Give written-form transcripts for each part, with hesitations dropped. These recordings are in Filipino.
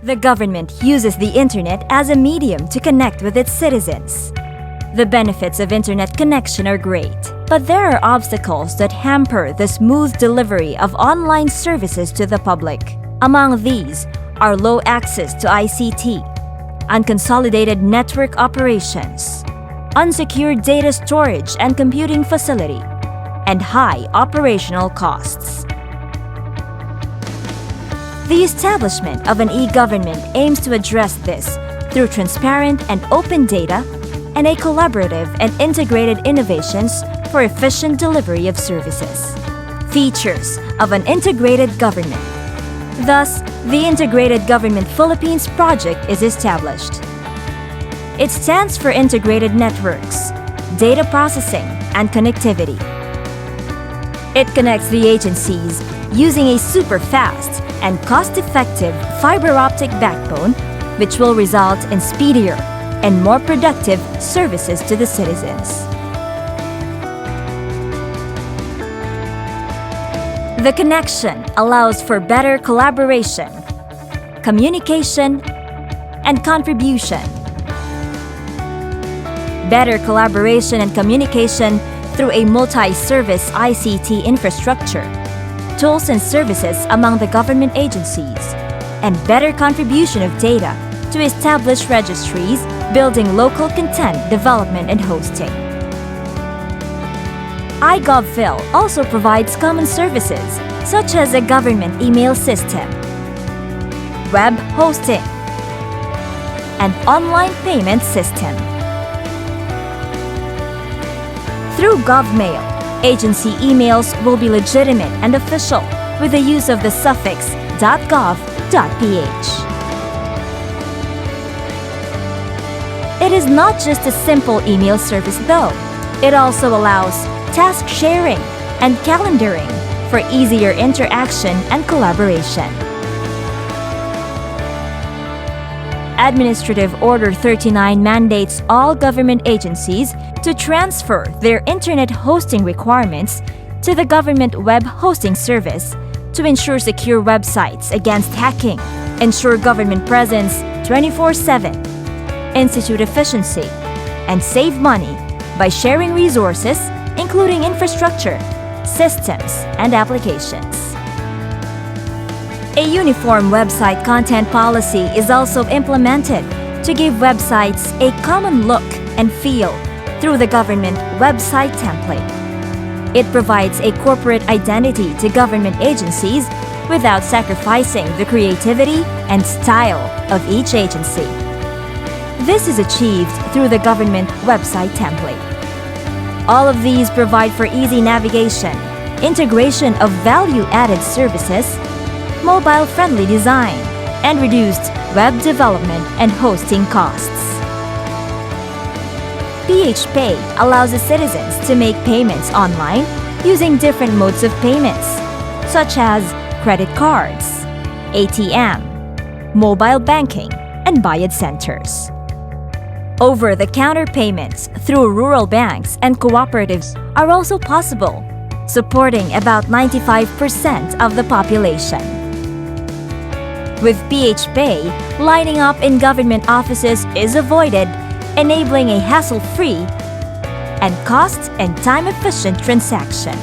The government uses the internet as a medium to connect with its citizens. The benefits of internet connection are great, but there are obstacles that hamper the smooth delivery of online services to the public. Among these are low access to ICT, unconsolidated network operations, unsecured data storage and computing facility, and high operational costs. The establishment of an e-government aims to address this through transparent and open data and a collaborative and integrated innovations for efficient delivery of services. Features of an integrated government. Thus, the Integrated Government Philippines project is established. It stands for integrated networks, data processing, and connectivity. It connects the agencies using a super-fast and cost-effective fiber optic backbone, which will result in speedier and more productive services to the citizens. The connection allows for better collaboration, communication, and contribution. Better collaboration and communication through a multi-service ICT infrastructure, tools and services among the government agencies, and better contribution of data to establish registries, building local content development and hosting. iGovPhil also provides common services such as a government email system, web hosting, and online payment system. Through GovMail, agency emails will be legitimate and official with the use of the suffix .gov.ph. It is not just a simple email service though. It also allows task sharing and calendaring for easier interaction and collaboration. Administrative Order 39 mandates all government agencies to transfer their internet hosting requirements to the government web hosting service to ensure secure websites against hacking, ensure government presence 24/7, institute efficiency, and save money by sharing resources, including infrastructure, systems, and applications. A uniform website content policy is also implemented to give websites a common look and feel through the government website template. It provides a corporate identity to government agencies without sacrificing the creativity and style of each agency. This is achieved through the government website template. All of these provide for easy navigation, integration of value-added services, mobile-friendly design, and reduced web development and hosting costs. PHPay allows the citizens to make payments online using different modes of payments, such as credit cards, ATM, mobile banking, and Bayad centers. Over-the-counter payments through rural banks and cooperatives are also possible, supporting about 95% of the population. With PHPay, lining up in government offices is avoided, enabling a hassle-free and cost- and time-efficient transaction.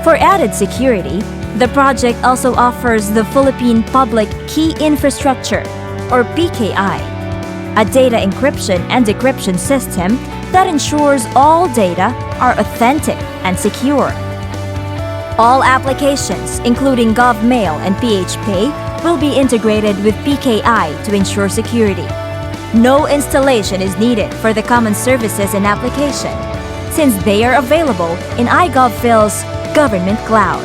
For added security, the project also offers the Philippine Public Key Infrastructure, or PKI, a data encryption and decryption system that ensures all data are authentic and secure. All applications, including GovMail and PHPay, will be integrated with PKI to ensure security. No installation is needed for the common services and application, since they are available in iGovPhil's Government Cloud.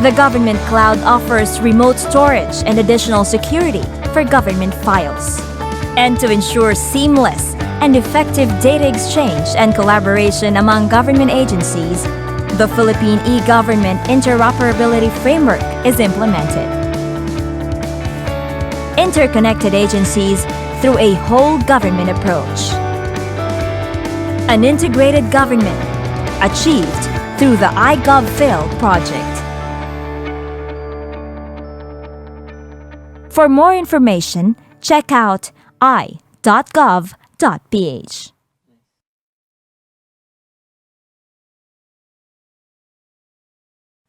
The Government Cloud offers remote storage and additional security for government files. And to ensure seamless and effective data exchange and collaboration among government agencies, the Philippine e-Government Interoperability Framework is implemented. Interconnected agencies through a whole government approach. An integrated government achieved through the iGovPhil project. For more information, check out i.gov.ph.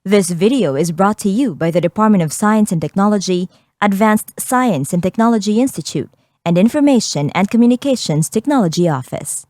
This video is brought to you by the Department of Science and Technology, Advanced Science and Technology Institute, and Information and Communications Technology Office.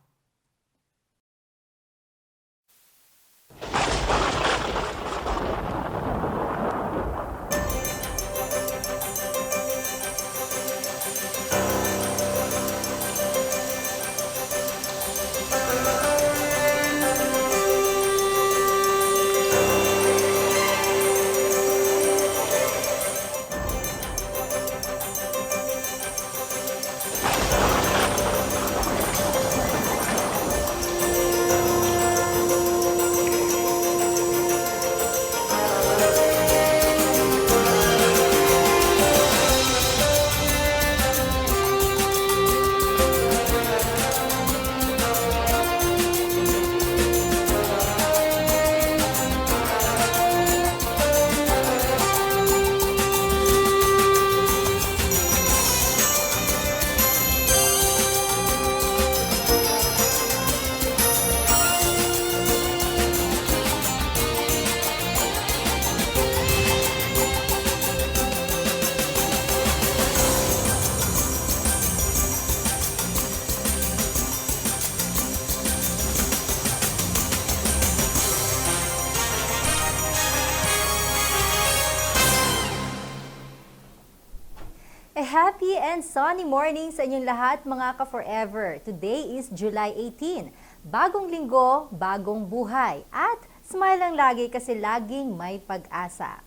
A happy and sunny morning sa inyong lahat mga ka-forever. Today is July 18. Bagong linggo, bagong buhay. At smile lang lagi kasi laging may pag-asa.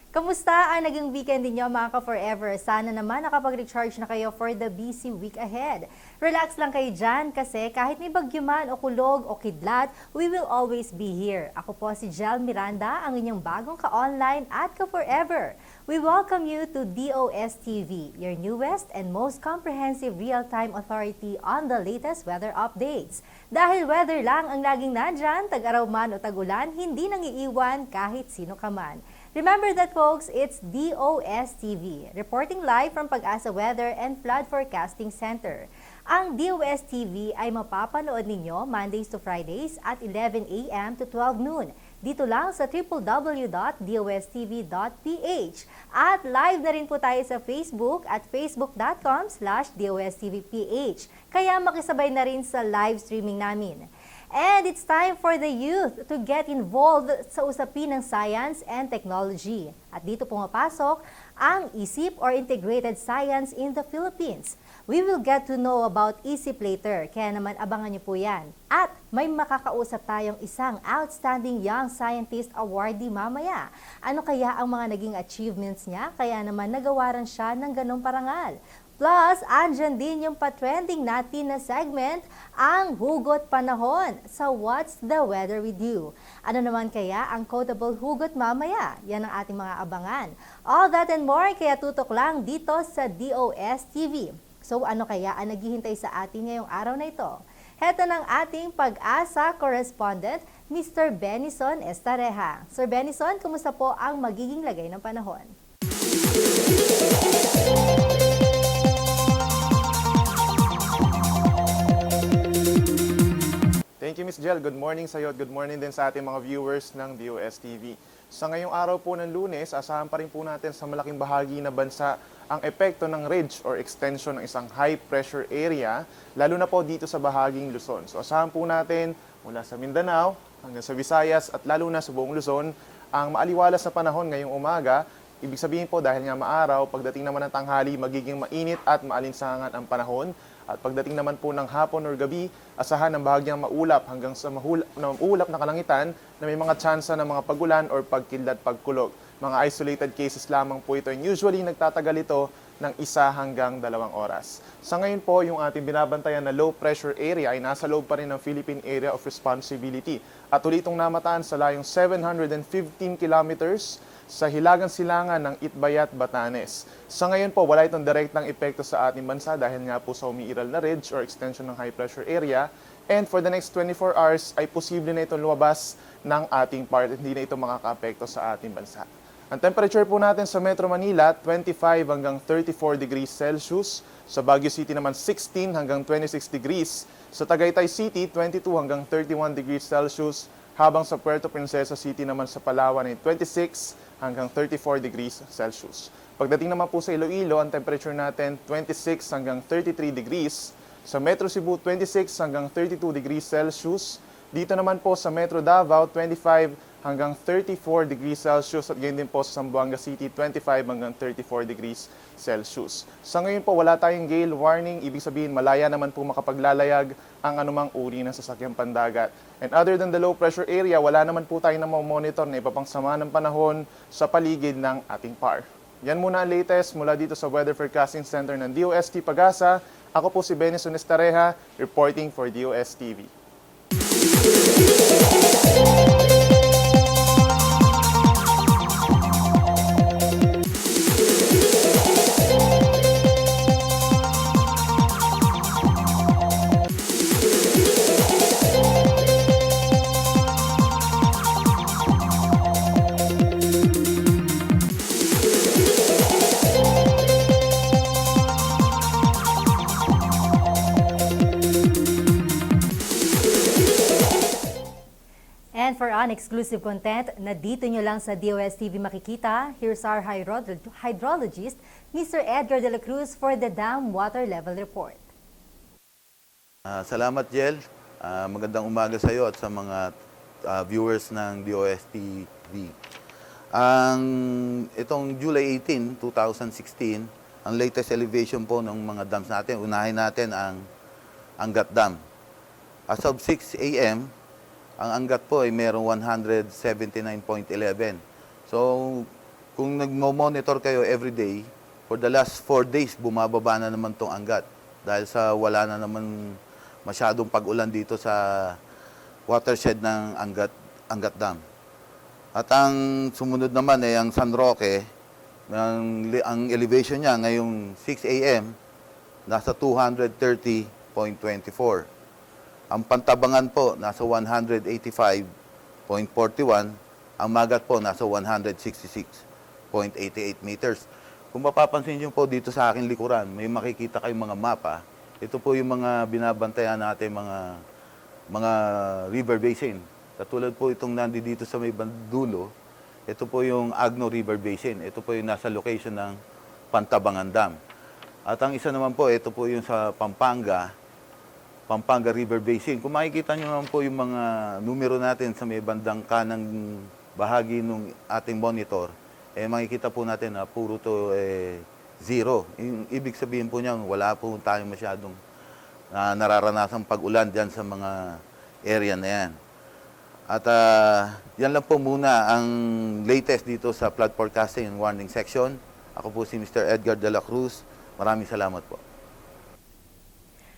Kamusta ang naging weekend ninyo mga ka-forever? Sana naman nakapag-recharge na kayo for the busy week ahead. Relax lang kayo dyan kasi kahit may bagyo man o kulog o kidlat, we will always be here. Ako po si Jel Miranda, ang inyong bagong ka-online at ka-forever. We welcome you to DOSTv, your newest and most comprehensive real-time authority on the latest weather updates. Dahil weather lang ang laging nandyan, tag-araw man o tag-ulan, hindi nangiiwan kahit sino ka man. Remember that folks, it's DOSTv, reporting live from Pag-asa Weather and Flood Forecasting Center. Ang DOSTv ay mapapanood ninyo Mondays to Fridays at 11 a.m. to 12 noon. Dito lang sa www.dostv.ph. At live na rin po tayo sa Facebook at facebook.com/dostvph. Kaya makisabay na rin sa live streaming namin. And it's time for the youth to get involved sa usapin ng science and technology. At dito pumapasok ang ISIP or Integrated Science in the Philippines. We will get to know about ISIP later, kaya naman abangan niyo po yan. At may makakausap tayong isang Outstanding Young Scientist Awardee mamaya. Ano kaya ang mga naging achievements niya, kaya naman nagawaran siya ng ganong parangal? Plus, andyan din yung pa-trending natin na segment, ang Hugot Panahon sa What's the Weather with You. Ano naman kaya ang quotable hugot mamaya? Yan ang ating mga abangan. All that and more, kaya tutok lang dito sa DOSTv. So ano kaya ang naghihintay sa atin ngayong araw na ito? Heto ng ating Pag-asa correspondent, Mr. Benison Estareja. Sir Benison, kumusta po ang magiging lagay ng panahon? Thank you, Ms. Jel. Good morning sa iyo at good morning din sa ating mga viewers ng DOSTv. Sa ngayong araw po ng Lunes, asahan pa rin po natin sa malaking bahagi na bansa ang epekto ng ridge or extension ng isang high pressure area, lalo na po dito sa bahaging Luzon. So asahan po natin mula sa Mindanao hanggang sa Visayas at lalo na sa buong Luzon ang maaliwalas na panahon ngayong umaga. Ibig sabihin po dahil nga maaraw, pagdating naman ng tanghali, magiging mainit at maalinsangan ang panahon. At pagdating naman po ng hapon or gabi, asahan ng bahagyang maulap hanggang sa maulap na kalangitan na may mga tsansa ng mga pagulan or pagkidlat, pagkulog. Mga isolated cases lamang po ito and usually nagtatagal ito ng 1 hanggang 2 oras. Sa ngayon po, yung ating binabantayan na low pressure area ay nasa loob pa rin ng Philippine Area of Responsibility. At ulit itong namataan sa layong 715 kilometers sa hilagang silangan ng Itbayat, Batanes. Sa ngayon po, wala itong direktang epekto sa ating bansa dahil nga po sa umiiral na ridge or extension ng high pressure area. And for the next 24 hours ay posible na itong lumabas ng ating part. Hindi na ito makaka-apekto sa ating bansa. Ang temperature po natin sa Metro Manila, 25 hanggang 34 degrees Celsius. Sa Baguio City naman, 16 hanggang 26 degrees. Sa Tagaytay City, 22 hanggang 31 degrees Celsius. Habang sa Puerto Princesa City naman sa Palawan ay 26 hanggang 34 degrees Celsius. Pagdating naman po sa Iloilo, ang temperature natin, 26 hanggang 33 degrees. Sa Metro Cebu, 26 hanggang 32 degrees Celsius. Dito naman po sa Metro Davao, 25 hanggang 34 degrees Celsius at ganyan din po sa Zamboanga City, 25 hanggang 34 degrees Celsius. Sa ngayon po, wala tayong gale warning. Ibig sabihin, malaya naman po makapaglalayag ang anumang uri ng sasakyang pandagat. And other than the low pressure area, wala naman po tayong monitor na ipapangsama ng panahon sa paligid ng ating PAR. Yan muna ang latest mula dito sa Weather Forecasting Center ng DOST Pag-asa. Ako po si Benny Sunestareja, reporting for DOSTv. And for exclusive content na dito nyo lang sa DOSTv makikita, here's our hydrologist, Mr. Edgar de la Cruz for the Dam Water Level Report. Salamat, Jel. Magandang umaga sa iyo at sa mga viewers ng DOSTv. Itong July 18, 2016, ang latest elevation po ng mga dams natin, unahin natin ang Angat Dam. As of 6 a.m., ang Angat po ay merong 179.11. So, kung nagmo-monitor kayo every day, for the last 4 days, bumababa na naman itong Angat. Dahil sa wala na naman masyadong pag-ulan dito sa watershed ng Angat Dam. At ang sumunod naman ay ang San Roque, ang elevation niya ngayong 6 a.m., nasa 230.24. Ang Pantabangan po, nasa 185.41. Ang Magat po, nasa 166.88 meters. Kung mapapansin nyo po dito sa aking likuran, may makikita kayong mga mapa. Ito po yung mga binabantayan natin, mga river basin. Katulad po itong nandito sa may bandulo, ito po yung Agno River Basin. Ito po yung nasa location ng Pantabangan Dam. At ang isa naman po, ito po yung sa Pampanga River Basin. Kung makikita nyo naman po yung mga numero natin sa may bandang kanang bahagi ng ating monitor, makikita po natin na puro to zero. Ibig sabihin po niya, wala po tayong masyadong nararanasang pag-ulan dyan sa mga area na yan. At yan lang po muna ang latest dito sa flood forecasting and warning section. Ako po si Mr. Edgar de la Cruz. Maraming salamat po.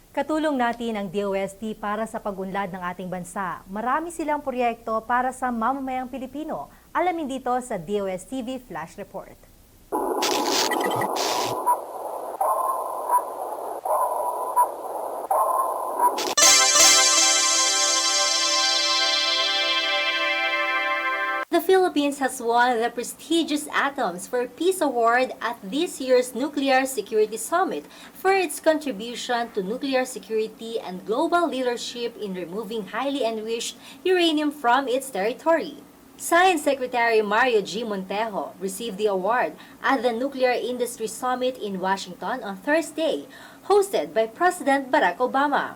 Katulong natin ang DOST para sa pag-unlad ng ating bansa. Marami silang proyekto para sa mamamayang Pilipino. Alamin dito sa DOSTv Flash Report. The Philippines has won the prestigious Atoms for Peace Award at this year's Nuclear Security Summit for its contribution to nuclear security and global leadership in removing highly enriched uranium from its territory. Science Secretary Mario G. Montejo received the award at the Nuclear Industry Summit in Washington on Thursday, hosted by President Barack Obama.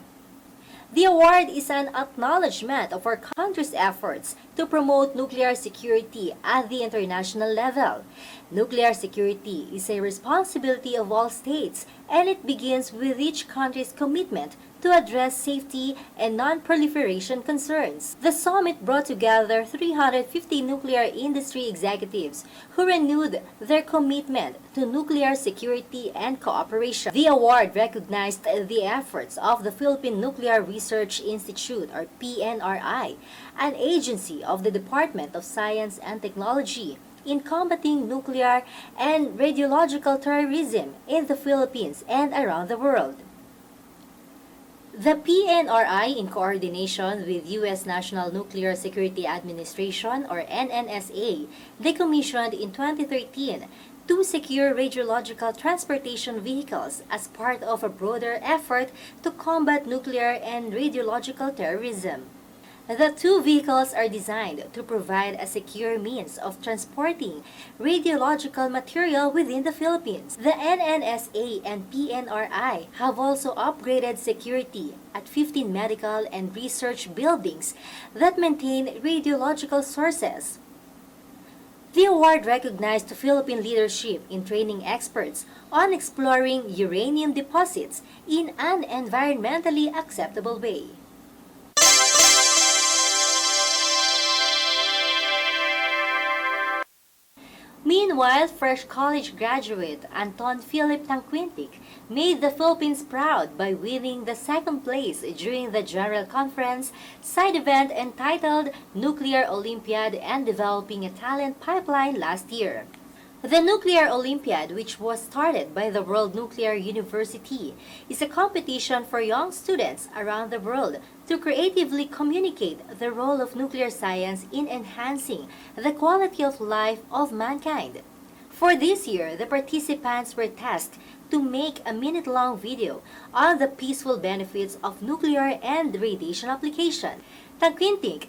The award is an acknowledgement of our country's efforts to promote nuclear security at the international level. Nuclear security is a responsibility of all states, and it begins with each country's commitment to address safety and non-proliferation concerns. The summit brought together 350 nuclear industry executives who renewed their commitment to nuclear security and cooperation. The award recognized the efforts of the Philippine Nuclear Research Institute, or PNRI, an agency of the Department of Science and Technology, in combating nuclear and radiological terrorism in the Philippines and around the world. The PNRI, in coordination with U.S. National Nuclear Security Administration or NNSA, decommissioned in 2013 two secure radiological transportation vehicles as part of a broader effort to combat nuclear and radiological terrorism. The two vehicles are designed to provide a secure means of transporting radiological material within the Philippines. The NNSA and PNRI have also upgraded security at 15 medical and research buildings that maintain radiological sources. The award recognized the Philippine leadership in training experts on exploring uranium deposits in an environmentally acceptable way. Meanwhile, fresh college graduate Anton Philip Tangquintic made the Philippines proud by winning the second place during the General Conference side event entitled Nuclear Olympiad and Developing a Talent Pipeline last year. The Nuclear Olympiad, which was started by the World Nuclear University, is a competition for young students around the world to creatively communicate the role of nuclear science in enhancing the quality of life of mankind. For this year, the participants were tasked to make a minute-long video on the peaceful benefits of nuclear and radiation application. Tangquintic,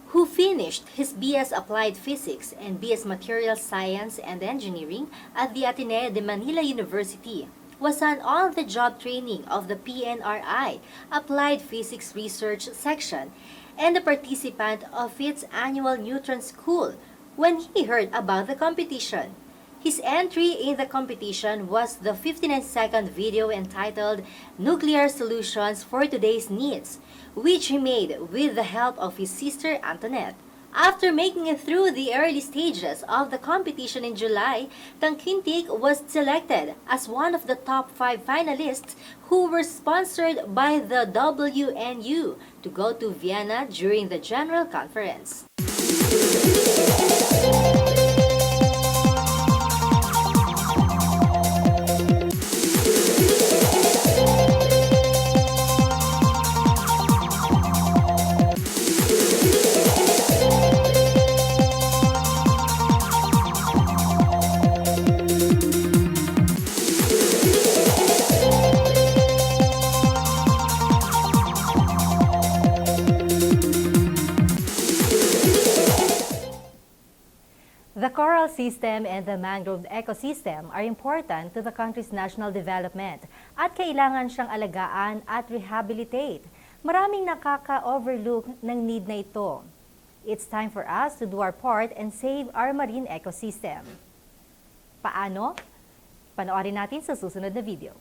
who finished his BS Applied Physics and BS Materials Science and Engineering at the Ateneo de Manila University, was an on-the-job training of the PNRI Applied Physics Research Section and a participant of its annual Neutron School when he heard about the competition. His entry in the competition was the 59-second video entitled Nuclear Solutions for Today's Needs, which he made with the help of his sister Antoinette. After making it through the early stages of the competition in July, Tangquintic was selected as one of the top 5 finalists who were sponsored by the WNU to go to Vienna during the General Conference. The coral system and the mangrove ecosystem are important to the country's national development at kailangan siyang alagaan at rehabilitate. Maraming nakaka-overlook ng need na ito. It's time for us to do our part and save our marine ecosystem. Paano? Panoorin natin sa susunod na video.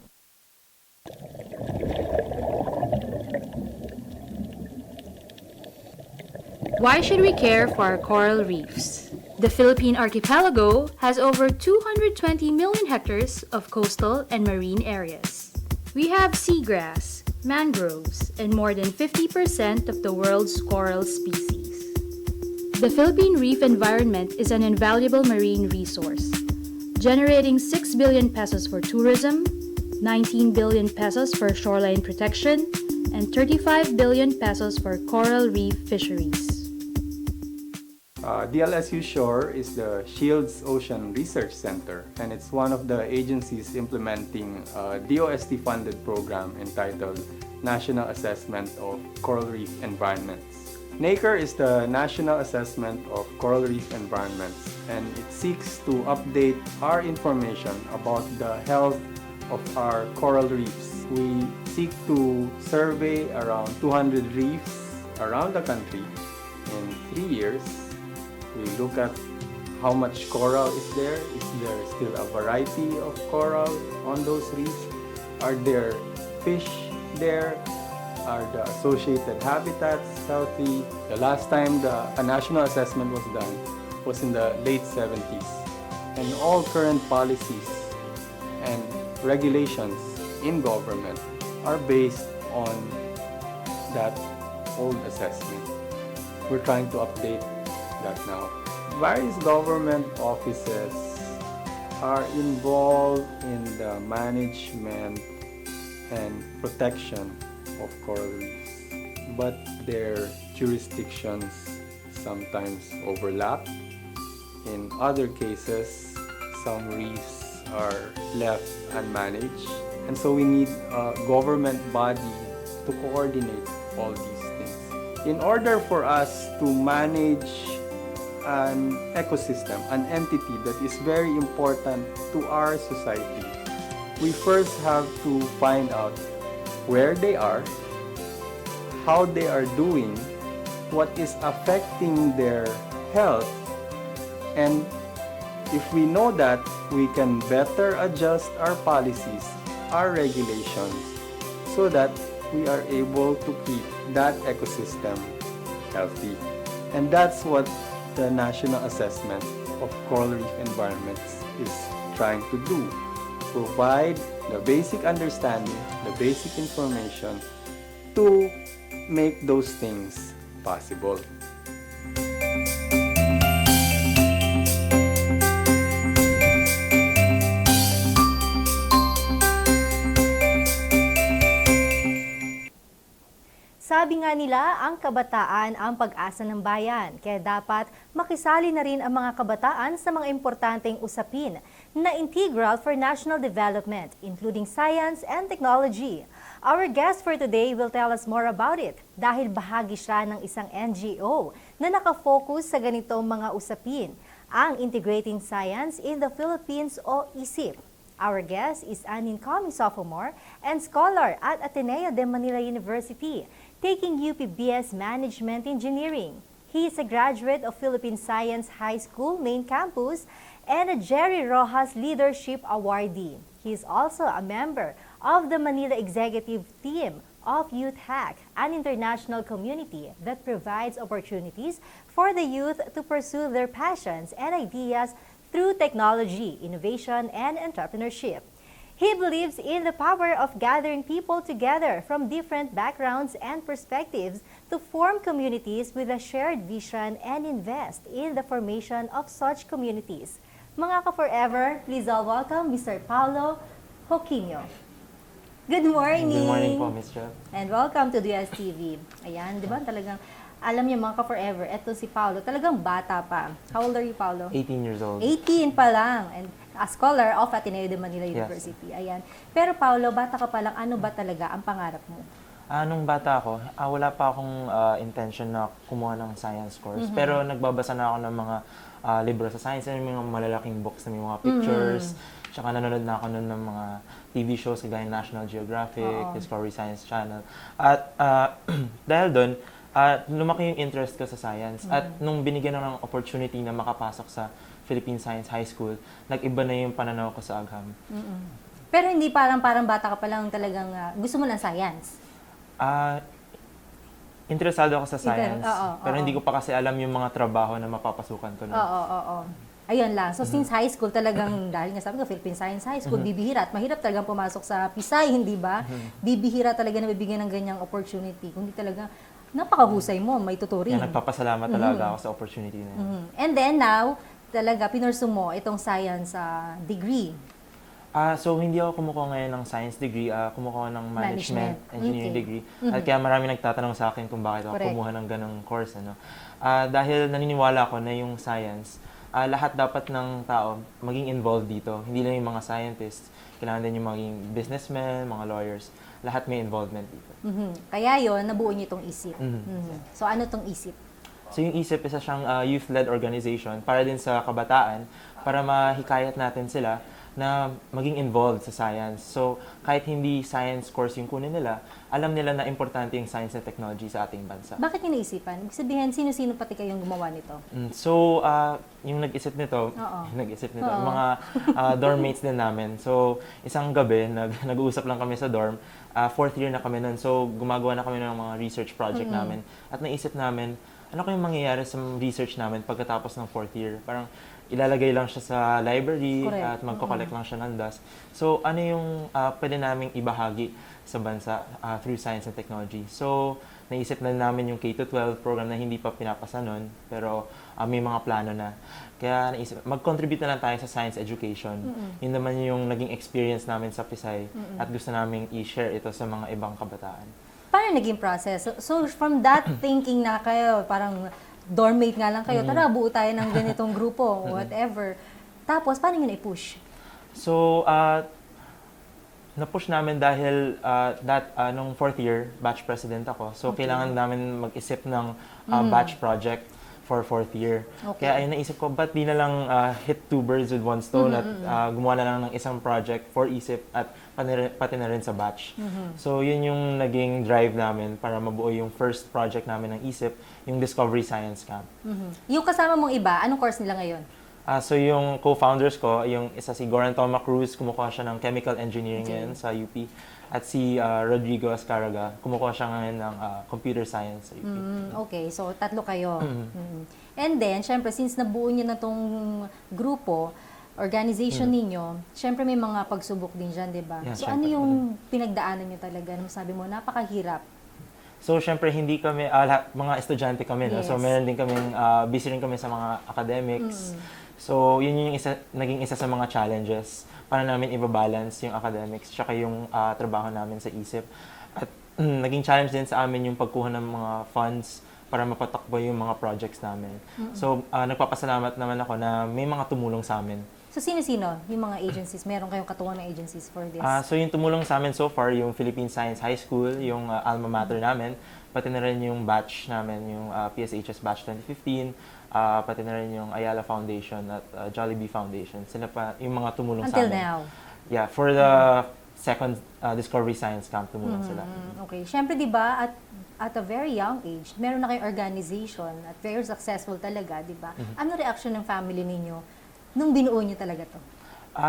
Why should we care for our coral reefs? The Philippine archipelago has over 220 million hectares of coastal and marine areas. We have seagrass, mangroves, and more than 50% of the world's coral species. The Philippine reef environment is an invaluable marine resource, generating 6 billion pesos for tourism, 19 billion pesos for shoreline protection, and 35 billion pesos for coral reef fisheries. DLSU Shore is the Shields Ocean Research Center, and it's one of the agencies implementing a DOST-funded program entitled National Assessment of Coral Reef Environments. NACER is the National Assessment of Coral Reef Environments, and it seeks to update our information about the health of our coral reefs. We seek to survey around 200 reefs around the country in 3 years. We look at how much coral is there. Is there still a variety of coral on those reefs? Are there fish there? Are the associated habitats healthy? The last time a national assessment was done was in the late 70s. And all current policies and regulations in government are based on that old assessment. We're trying to update that now. Various government offices are involved in the management and protection of coral reefs, but their jurisdictions sometimes overlap. In other cases, some reefs are left unmanaged, and so we need a government body to coordinate all these things. In order for us to manage an ecosystem, an entity that is very important to our society, we first have to find out where they are, how they are doing, what is affecting their health, and if we know that, we can better adjust our policies, our regulations, so that we are able to keep that ecosystem healthy. And that's what the National Assessment of Coral Reef Environments is trying to do. Provide the basic understanding, the basic information to make those things possible. Sabi nga nila, ang kabataan ang pag-asa ng bayan. Kaya dapat makisali na rin ang mga kabataan sa mga importanteng usapin na integral for national development, including science and technology. Our guest for today will tell us more about it dahil bahagi siya ng isang NGO na nakafocus sa ganitong mga usapin, ang Integrating Science in the Philippines o ISIP. Our guest is an incoming sophomore and scholar at Ateneo de Manila University, taking UP-BS Management Engineering. He is a graduate of Philippine Science High School main campus and a Jerry Rojas Leadership Awardee. He is also a member of the Manila Executive Team of Youth Hack, an international community that provides opportunities for the youth to pursue their passions and ideas through technology, innovation, and entrepreneurship. He believes in the power of gathering people together from different backgrounds and perspectives to form communities with a shared vision and invest in the formation of such communities. Mga ka-forever, please all welcome Mr. Paulo Joaquino. Good morning! Good morning po, Ms. Jeff. And welcome to DOSTv. Ayan, di ba talagang, alam niyo mga ka-forever, eto si Paulo, talagang bata pa. How old are you, Paulo? 18 years old. 18 pa lang. And a scholar of Ateneo de Manila University. Yes. Ayan. Pero Paulo, bata ka pa lang, ano ba talaga ang pangarap mo? Nung bata ako, wala pa akong intention na kumuha ng science course. Pero nagbabasa na ako ng mga libro sa science, yung mga malalaking books na may mga pictures. Tsaka nanonood na ako nun ng mga TV shows kagaya National Geographic, Discovery Science Channel. At dahil doon, lumaki yung interest ko sa science. At nung binigyan ako ng opportunity na makapasok sa Philippine Science High School, nag-iba na yung pananaw ko sa agham. Pero hindi parang bata ka pa lang talagang gusto mo ng science? Interesado ako sa science, pero oo. hindi ko pa kasi alam yung mga trabaho na mapapasukan ko nun. Oo. Ayun lang. So since high school talagang, dahil nga sabi ko, Philippine Science High School, bibihira. At mahirap talagang pumasok sa Pisay, hindi ba? Bibihira talaga na bibigyan ng ganyang opportunity. Kundi talaga, napakahusay mo, may tuturing. Kaya nagpapasalamat talaga ako sa opportunity na yun. And then now, talaga, pinursu mo itong science degree. So, hindi ako kumukuha ngayon ng science degree, kumukuha ng management engineering Okay. degree. At kaya marami nagtatanong sa akin kung bakit ako Correct. kumuha ng ganong course. Dahil naniniwala ko na yung science, lahat dapat ng tao maging involved dito. Hindi lang yung mga scientists. Kailangan din yung maging businessmen, mga lawyers. Lahat may involvement dito. Kaya yon nabuo niyo itong ISIP. So ano itong ISIP? So yung ISIP, isa siyang youth-led organization para din sa kabataan, para mahikayat natin sila na maging involved sa science. So kahit hindi science course yung kunin nila, alam nila na importante yung science and technology sa ating bansa. Bakit niyo naisipan? Ibig sabihin, sino-sino pati kayong gumawa nito? So yung nag-isip nito, mga dorm mates din namin. So isang gabi, nag-uusap lang kami sa dorm. Fourth year na kami nun. So gumagawa na kami ng mga research project namin. At naisip namin, ano kayong mangyayari sa research namin pagkatapos ng fourth year? Parang ilalagay lang siya sa library. Correct. At magko-collect lang siya ng dust. So ano yung pwede naming ibahagi sa bansa through science and technology? So naisip na namin yung K-12 program na hindi pa pinapasa nun, pero may mga plano na. Kaya naisip, mag-contribute na lang tayo sa science education. Yun naman yung naging experience namin sa Pisay at gusto namin i-share ito sa mga ibang kabataan. Paano naging process? So from that thinking na kayo, parang dormmate nga lang kayo, tara, buo tayo ng ganitong grupo, whatever. Tapos, paano nyo na-push? So, na-push namin dahil nung fourth year, batch president ako. So, kailangan namin mag-isip ng batch project for fourth year. Okay. Kaya ayun, naisip ko, ba't di na lang hit two birds with one stone at gumawa na lang ng isang project for ISIP at pati na rin sa batch. So, yun yung naging drive namin para mabuo yung first project namin ng ISIP, yung Discovery Science Camp. Yung kasama mong iba, anong course nila ngayon? So yung co-founders ko, yung isa si Goran Toma Cruz, kumukuha siya ng chemical engineering ngayon sa UP. At si Rodrigo Ascaraga, kumukuha siya ngayon ng computer science sa UP. Okay, so tatlo kayo. And then, syempre, since nabuo niyo na tong grupo, organization ninyo, syempre may mga pagsubok din dyan, di ba? Yeah, So syempre. ano yung pinagdaanan niyo talaga? Nung sabi mo, napakahirap. So syempre hindi kami, mga estudyante kami, no? So Yes. meron din kaming, busy rin kami sa mga academics. So yun yung naging isa sa mga challenges para namin i-balance yung academics tsaka yung trabaho namin sa ISIP. At naging challenge din sa amin yung pagkuha ng mga funds para mapatakbo yung mga projects namin. So nagpapasalamat naman ako na may mga tumulong sa amin. So sino-sino yung mga agencies? Meron kayong katuwang na agencies for this? So yung tumulong sa amin so far, yung Philippine Science High School, yung alma mater namin, pati na rin yung batch namin, yung PSHS Batch 2015, pati na rin yung Ayala Foundation at Jollibee Foundation. Sila pa yung mga tumulong sa Until amin. now? Yeah, for the second Discovery Science Camp, tumulong sila. Okay. Syempre, di ba, at a very young age, meron na kayong organization at very successful talaga, di ba? Ano reaction ng family ninyo nung binuo niyo talaga to?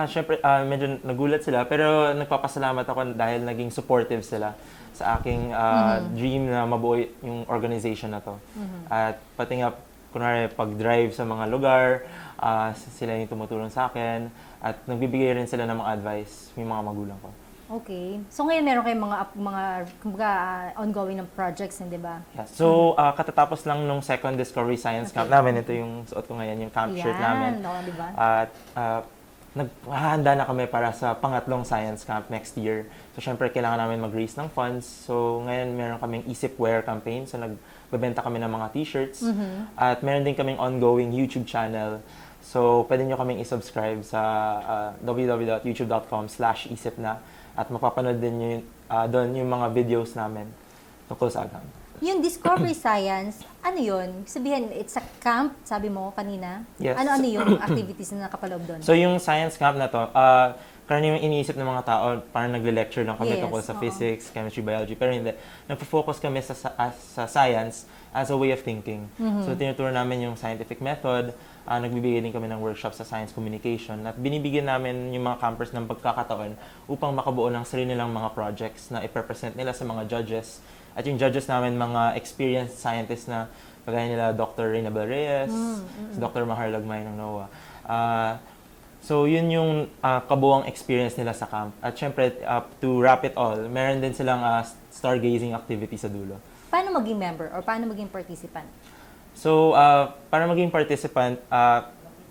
Syempre, medyo nagulat sila, pero nagpapasalamat ako dahil naging supportive sila sa aking dream na mabuo yung organization na to. At pati nga, kunwari, pag-drive sa mga lugar, sila yung tumutulong sa akin, at nagbibigay rin sila ng mga advice, yung mga magulang ko. Okay. So ngayon meron kayong mga ongoing ng projects, hindi ba? Yeah. So, katatapos lang nung second Discovery Science Camp namin, ito yung suot ko ngayon, yung camp shirt namin. Yan, di ba? At naghahanda na kami para sa pangatlong science camp next year. So, syempre, kailangan namin mag-raise ng funds. So, ngayon, meron kaming ISIP Wear campaign. So, nagbebenta kami ng mga t-shirts. At meron din kaming ongoing YouTube channel. So, pwede nyo kaming isubscribe sa www.youtube.com/isip na. At mapapanood din nyo doon yung mga videos namin tungkol sa agam. Yung Discovery Science, ano yun? Sabihin, it's a camp, sabi mo kanina? Yes. Ano yung activities na nakapaloob doon? So, yung science camp na to, karaniwang iniisip ng mga tao, parang nagle-lecture lang kami Yes, tungkol sa oo. physics, chemistry, biology. Pero hindi. Nagpo-focus kami sa science as a way of thinking. So, tinuturo namin yung scientific method. Nagbibigay din kami ng workshops sa science communication. At binibigyan namin yung mga campers ng pagkakataon upang makabuo ng sarili nilang mga projects na i-represent nila sa mga judges. At yung judges namin, mga experienced scientists na kagaya nila Dr. Reyna Reyes, si Dr. Mahar Lagmay ng NOAA. So, yun yung kabuang experience nila sa camp. At syempre, to wrap it all, meron din silang stargazing activity sa dulo. Paano maging member or paano maging participant? So, para maging participant,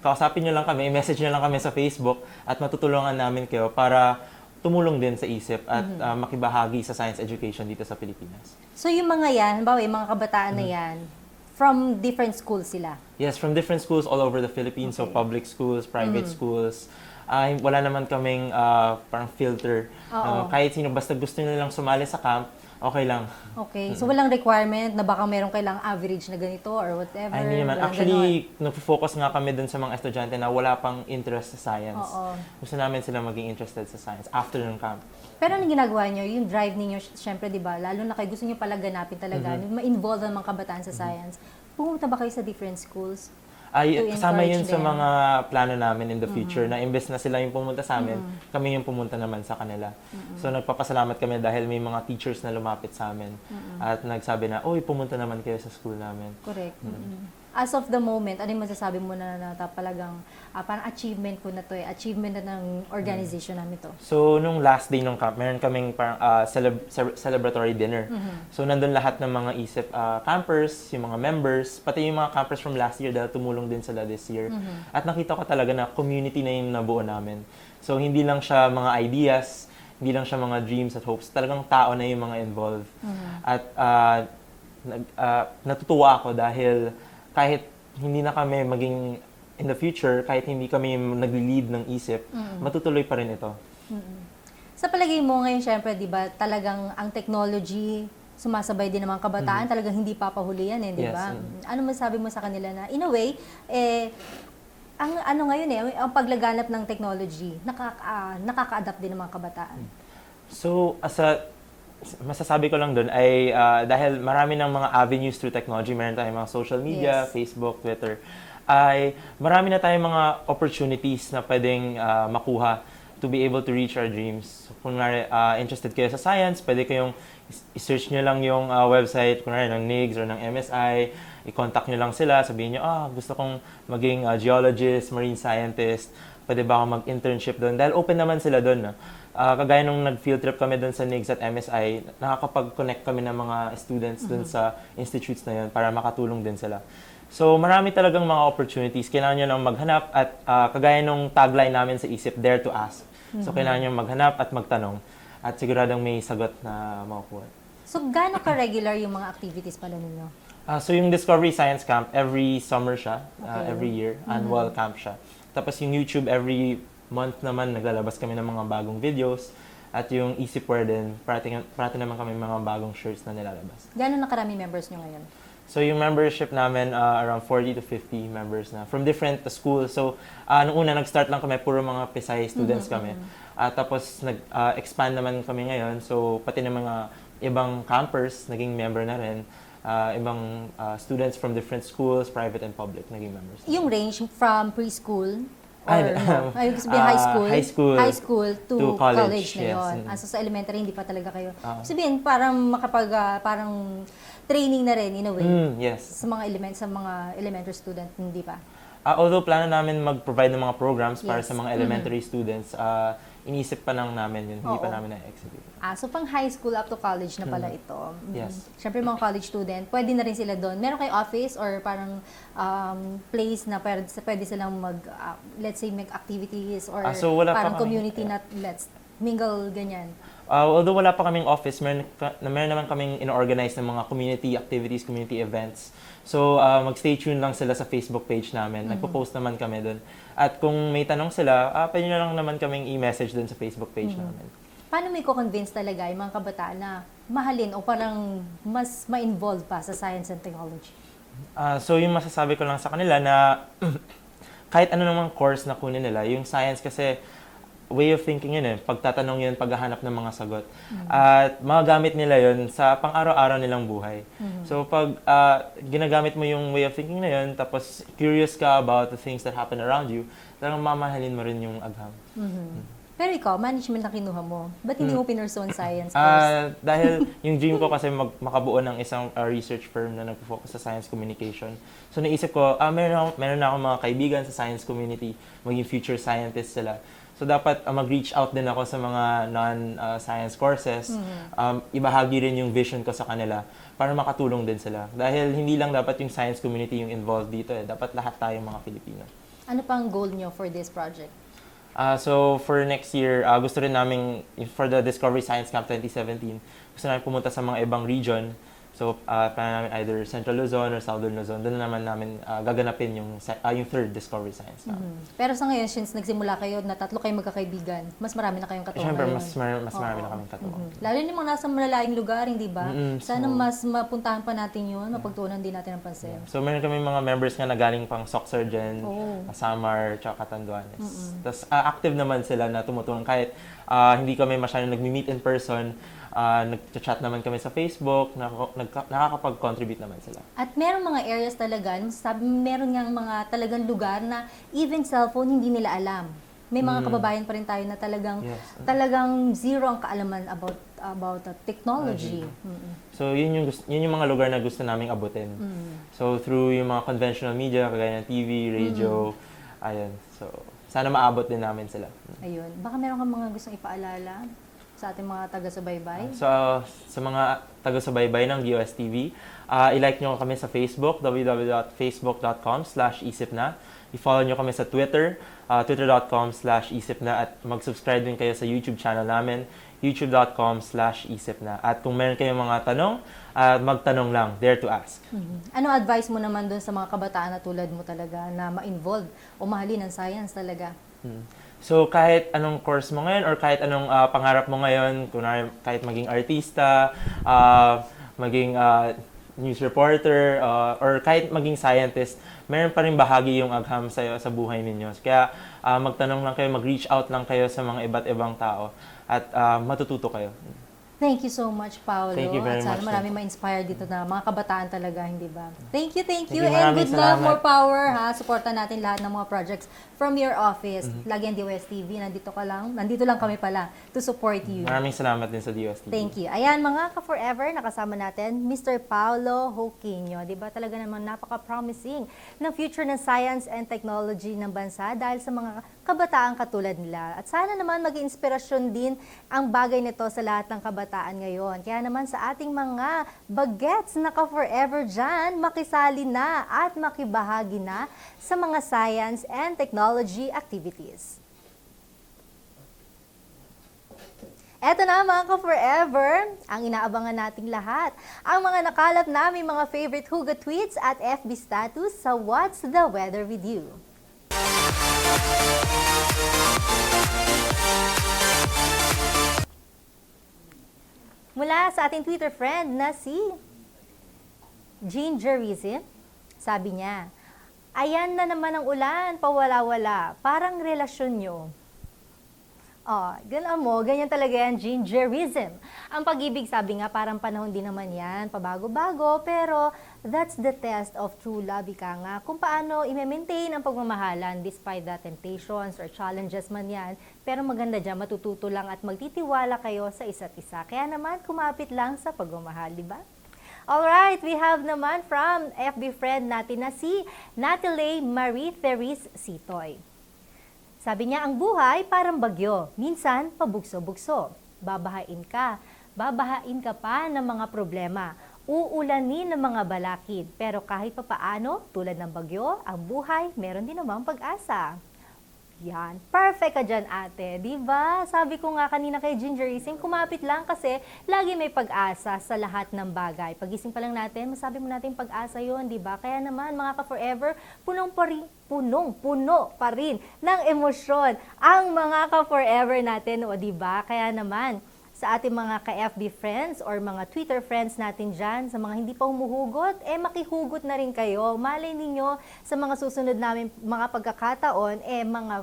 kausapin nyo lang kami, message nyo lang kami sa Facebook at matutulungan namin kayo para tumulong din sa ISIP at makibahagi sa science education dito sa Pilipinas. So yung mga yan, halimbawa yung mga kabataan na yan, from different schools sila? Yes, from different schools all over the Philippines, so public schools, private schools. Wala naman kaming parang filter. Kahit sino, basta gusto nilang sumali sa camp, okay lang. Okay. So walang requirement na baka meron kailang average na ganito or whatever? Ay, hindi naman. Walang Actually, nagpo-focus nga kami dun sa mga estudyante na wala pang interest sa science. Oo. Gusto namin sila maging interested sa science after ng camp. Pero anong ginagawa nyo? Yung drive ninyo, syempre, di ba? Lalo na kayo gusto nyo pala ganapin talaga, ma-involve ang mga kabataan sa science. Pumunta ba kayo sa different schools? Ay, To kasama yun encourage sa them. mga plano namin in the future na imbes na sila yung pumunta sa amin, kami yung pumunta naman sa kanila. So nagpapasalamat kami dahil may mga teachers na lumapit sa amin at nagsabi na, "Oy, pumunta naman kayo sa school namin." Correct. As of the moment, ano yung masasabi mo na talagang parang achievement ko na to achievement na ng organization namin to? So, nung last day ng camp, meron kaming parang celebratory dinner. So, nandun lahat ng mga ISIP campers, yung mga members, pati yung mga campers from last year dahil tumulong din sila this year. At nakita ko talaga na community na yung nabuo namin. So, hindi lang siya mga ideas, hindi lang siya mga dreams at hopes, talagang tao na yung mga involved. At natutuwa ako dahil kahit hindi na kami maging in the future, kahit hindi kami nagli-lead ng isip, matutuloy pa rin ito. Sa palagay mo ngayon, syempre, di ba, talagang ang technology, sumasabay din ng mga kabataan, talagang hindi papahuli yan, di Yes, ba? Ano masabi mo sa kanila na, in a way, ang ano ngayon ang paglaganap ng technology, nakaka-adapt din ng mga kabataan. So, masasabi ko lang dun ay dahil marami ng mga avenues through technology, meron tayong mga social media, Yes. Facebook, Twitter, ay marami na tayong mga opportunities na pwedeng makuha to be able to reach our dreams. So, kung interested kayo sa science, pwede kayong i-search nyo lang yung website kunwari ng NIGS or ng MSI, i-contact nyo lang sila, sabihin nyo, gusto kong maging geologist, marine scientist, pwede ba ako mag-internship doon? Dahil open naman sila doon. Kagaya nung nag-field trip kami doon sa NIGS at MSI, nakakapag-connect kami ng mga students doon sa institutes na yun para makatulong din sila. So marami talagang mga opportunities. Kailangan nyo lang maghanap at kagaya nung tagline namin sa isip, dare to ask. So kailangan nyo maghanap at magtanong at siguradong may sagot na makukuha. So, gaano ka-regular yung mga activities pala ninyo? So yung Discovery Science Camp, every summer siya, Okay. every year, annual camp siya. Tapos yung YouTube, every month naman naglalabas kami ng mga bagong videos. At yung Easipware din, parati naman kami mga bagong shirts na nilalabas. Gaano na karami members nyo ngayon? So yung membership namin, around 40 to 50 members na from different schools. So nung una, nag-start lang kami, puro mga Pisay students kami. Tapos nag-expand naman kami ngayon. So pati ng mga ibang campers, naging member na rin. Ibang students from different schools, private and public, naging members. Yung range from preschool or Ay, ayun sabihin high school to college na yes. yun. So sa elementary hindi pa talaga kayo. Sabihin parang parang training na rin in a way. Yes. Sa mga elementary student hindi pa. Although plano namin mag-provide ng mga programs para Yes. sa mga elementary students, inisip pa lang namin yun, hindi pa Oo. namin na-execute. So pang high school up to college na pala ito. Yes. Siyempre mga college student, pwede na rin sila doon. Meron kayo office or parang place na pwede silang let's say make activities or So wala pa parang kami- community na let's mingle ganyan. Although wala pa kaming office, meron naman kaming in-organize ng mga community activities, community events. So, mag-stay tuned lang sila sa Facebook page namin. Nagpo-post naman kami doon. At kung may tanong sila, pwede nyo lang naman kaming i-message doon sa Facebook page namin. Paano may ko-convince talaga yung mga kabataan na mahalin o parang mas ma-involve pa sa science and technology? So, yung masasabi ko lang sa kanila na kahit ano namang course na kunin nila, yung science kasi way of thinking yun pagtatanong yun, paghahanap ng mga sagot. At magagamit nila yun sa pang-araw-araw nilang buhay. So pag ginagamit mo yung way of thinking na yun, tapos curious ka about the things that happen around you, talagang mamahalin mo rin yung agham. Pero ikaw, management na kinuha mo. Ba't hindi mo pinursuan science course? Dahil yung dream ko kasi makabuo ng isang research firm na nagpo-focus sa science communication. So naisip ko, meron na akong mga kaibigan sa science community, maging future scientists sila. So dapat mag-reach out din ako sa mga non-science courses, ibahagi rin yung vision ko sa kanila para makatulong din sila. Dahil hindi lang dapat yung science community yung involved dito dapat lahat tayong mga Filipino. Ano pang goal nyo for this project? So for next year, gusto rin namin, for the Discovery Science Camp 2017, gusto namin pumunta sa mga ibang region. So, plano namin either Central Luzon or Southern Luzon. Doon naman namin gaganapin yung third Discovery Science Camp. Pero sa ngayon, since nagsimula kayo na tatlo kayong magkakaibigan, mas marami na kayong katuwang Siyempre, ngayon. mas marami na kaming katuwang. Lalo yung mga nasa malalayong lugar, hindi ba? Sana so- mas mapuntahan pa natin yun, mapagtuunan din natin ang pansin. So, meron kami mga members nga na galing pang Soc-Surgeon, Oh. Samar, tsaka Catanduanes. Tapos, active naman sila na tumutulong kahit hindi kami masyadong nag-meet in person, nag-chat naman kami sa Facebook, nakakapag-contribute naman sila. At meron mga areas talaga, meron nga mga talagang lugar na even cellphone hindi nila alam. May mga kababayan pa rin tayo na Yes. talagang zero ang kaalaman about technology. So, yun yung mga lugar na gusto naming abutin. So, through yung mga conventional media, kagaya ng TV, radio, ayun. So, sana maabot din namin sila. Ayun. Baka meron kang mga gustong ipaalala sa ating mga taga-subaybay? So, sa mga taga-subaybay ng DOSTv, i-like nyo kami sa Facebook, www.facebook.com/isipna. I-follow nyo kami sa Twitter, twitter.com/isipna, at mag-subscribe din kayo sa YouTube channel namin, youtube.com/isipna. At kung meron kayong mga tanong, magtanong lang, dare to ask. Ano advice mo naman doon sa mga kabataan na tulad mo talaga na ma-involve o mahalin ang science talaga? So kahit anong course mo ngayon or kahit anong pangarap mo ngayon, kahit maging artista, maging news reporter, or kahit maging scientist, meron pa rin bahagi yung agham sa buhay ninyo. Kaya magtanong lang kayo, mag-reach out lang kayo sa mga iba't ibang tao at matututo kayo. Thank you so much, Paolo. Thank you very At sana much. marami ma-inspire dito na mga kabataan talaga, hindi ba? Thank you. Thank you, And maraming good luck, salamat. more power, ha? Supportan natin lahat ng mga projects from your office. Lagi ang DOSTv, nandito lang kami pala to support you. Maraming salamat din sa DOSTv. Thank you. Ayan, mga ka-forever, nakasama natin, Mr. Paolo Joquino. Di ba talaga naman napaka-promising ng future ng science and technology ng bansa dahil sa mga kabataan katulad nila. At sana naman maging inspirasyon din ang bagay nito sa lahat ng kabataan ngayon. Kaya naman sa ating mga bagets na ka-forever dyan, makisali na at makibahagi na sa mga science and technology activities. Eto na mga ka-forever, ang inaabangan nating lahat. Ang mga nakalap namin mga favorite hugot tweets at FB status sa What's the Weather with You. Mula sa ating Twitter friend na si Gingerism, sabi niya, ayan na naman ang ulan, pawala-wala, parang relasyon nyo. Ganyan talaga yan, Gingerism. Ang pag-ibig, sabi nga, parang panahon din naman yan, pabago-bago, pero that's the test of true love, ika nga. Kung paano i-maintain ang pagmamahalan despite the temptations or challenges man yan, pero maganda dyan, matututo lang at magtitiwala kayo sa isa't isa. Kaya naman, kumapit lang sa pagmamahal, di ba? Alright, we have naman from FB friend natin na si Natalie Marie Therese Sitoy. Sabi niya, ang buhay parang bagyo, minsan pabugso-bugso. Babahain ka pa ng mga problema, uulanin ng mga balakid. Pero kahit papaano, tulad ng bagyo, ang buhay meron din namang pag-asa. Yan, perfect ka dyan ate, di ba? Sabi ko nga kanina kay Gingerism, kumapit lang kasi lagi may pag-asa sa lahat ng bagay. Pagising pa lang natin, masabi mo natin pag-asa yon, di ba? Kaya naman mga ka-forever, punong-puno pa rin ng emosyon ang mga ka-forever natin, o di ba? Kaya naman, sa ating mga ka-FB friends or mga Twitter friends natin dyan, sa mga hindi pa humuhugot, makihugot na rin kayo. Malay ninyo sa mga susunod namin mga pagkakataon, mga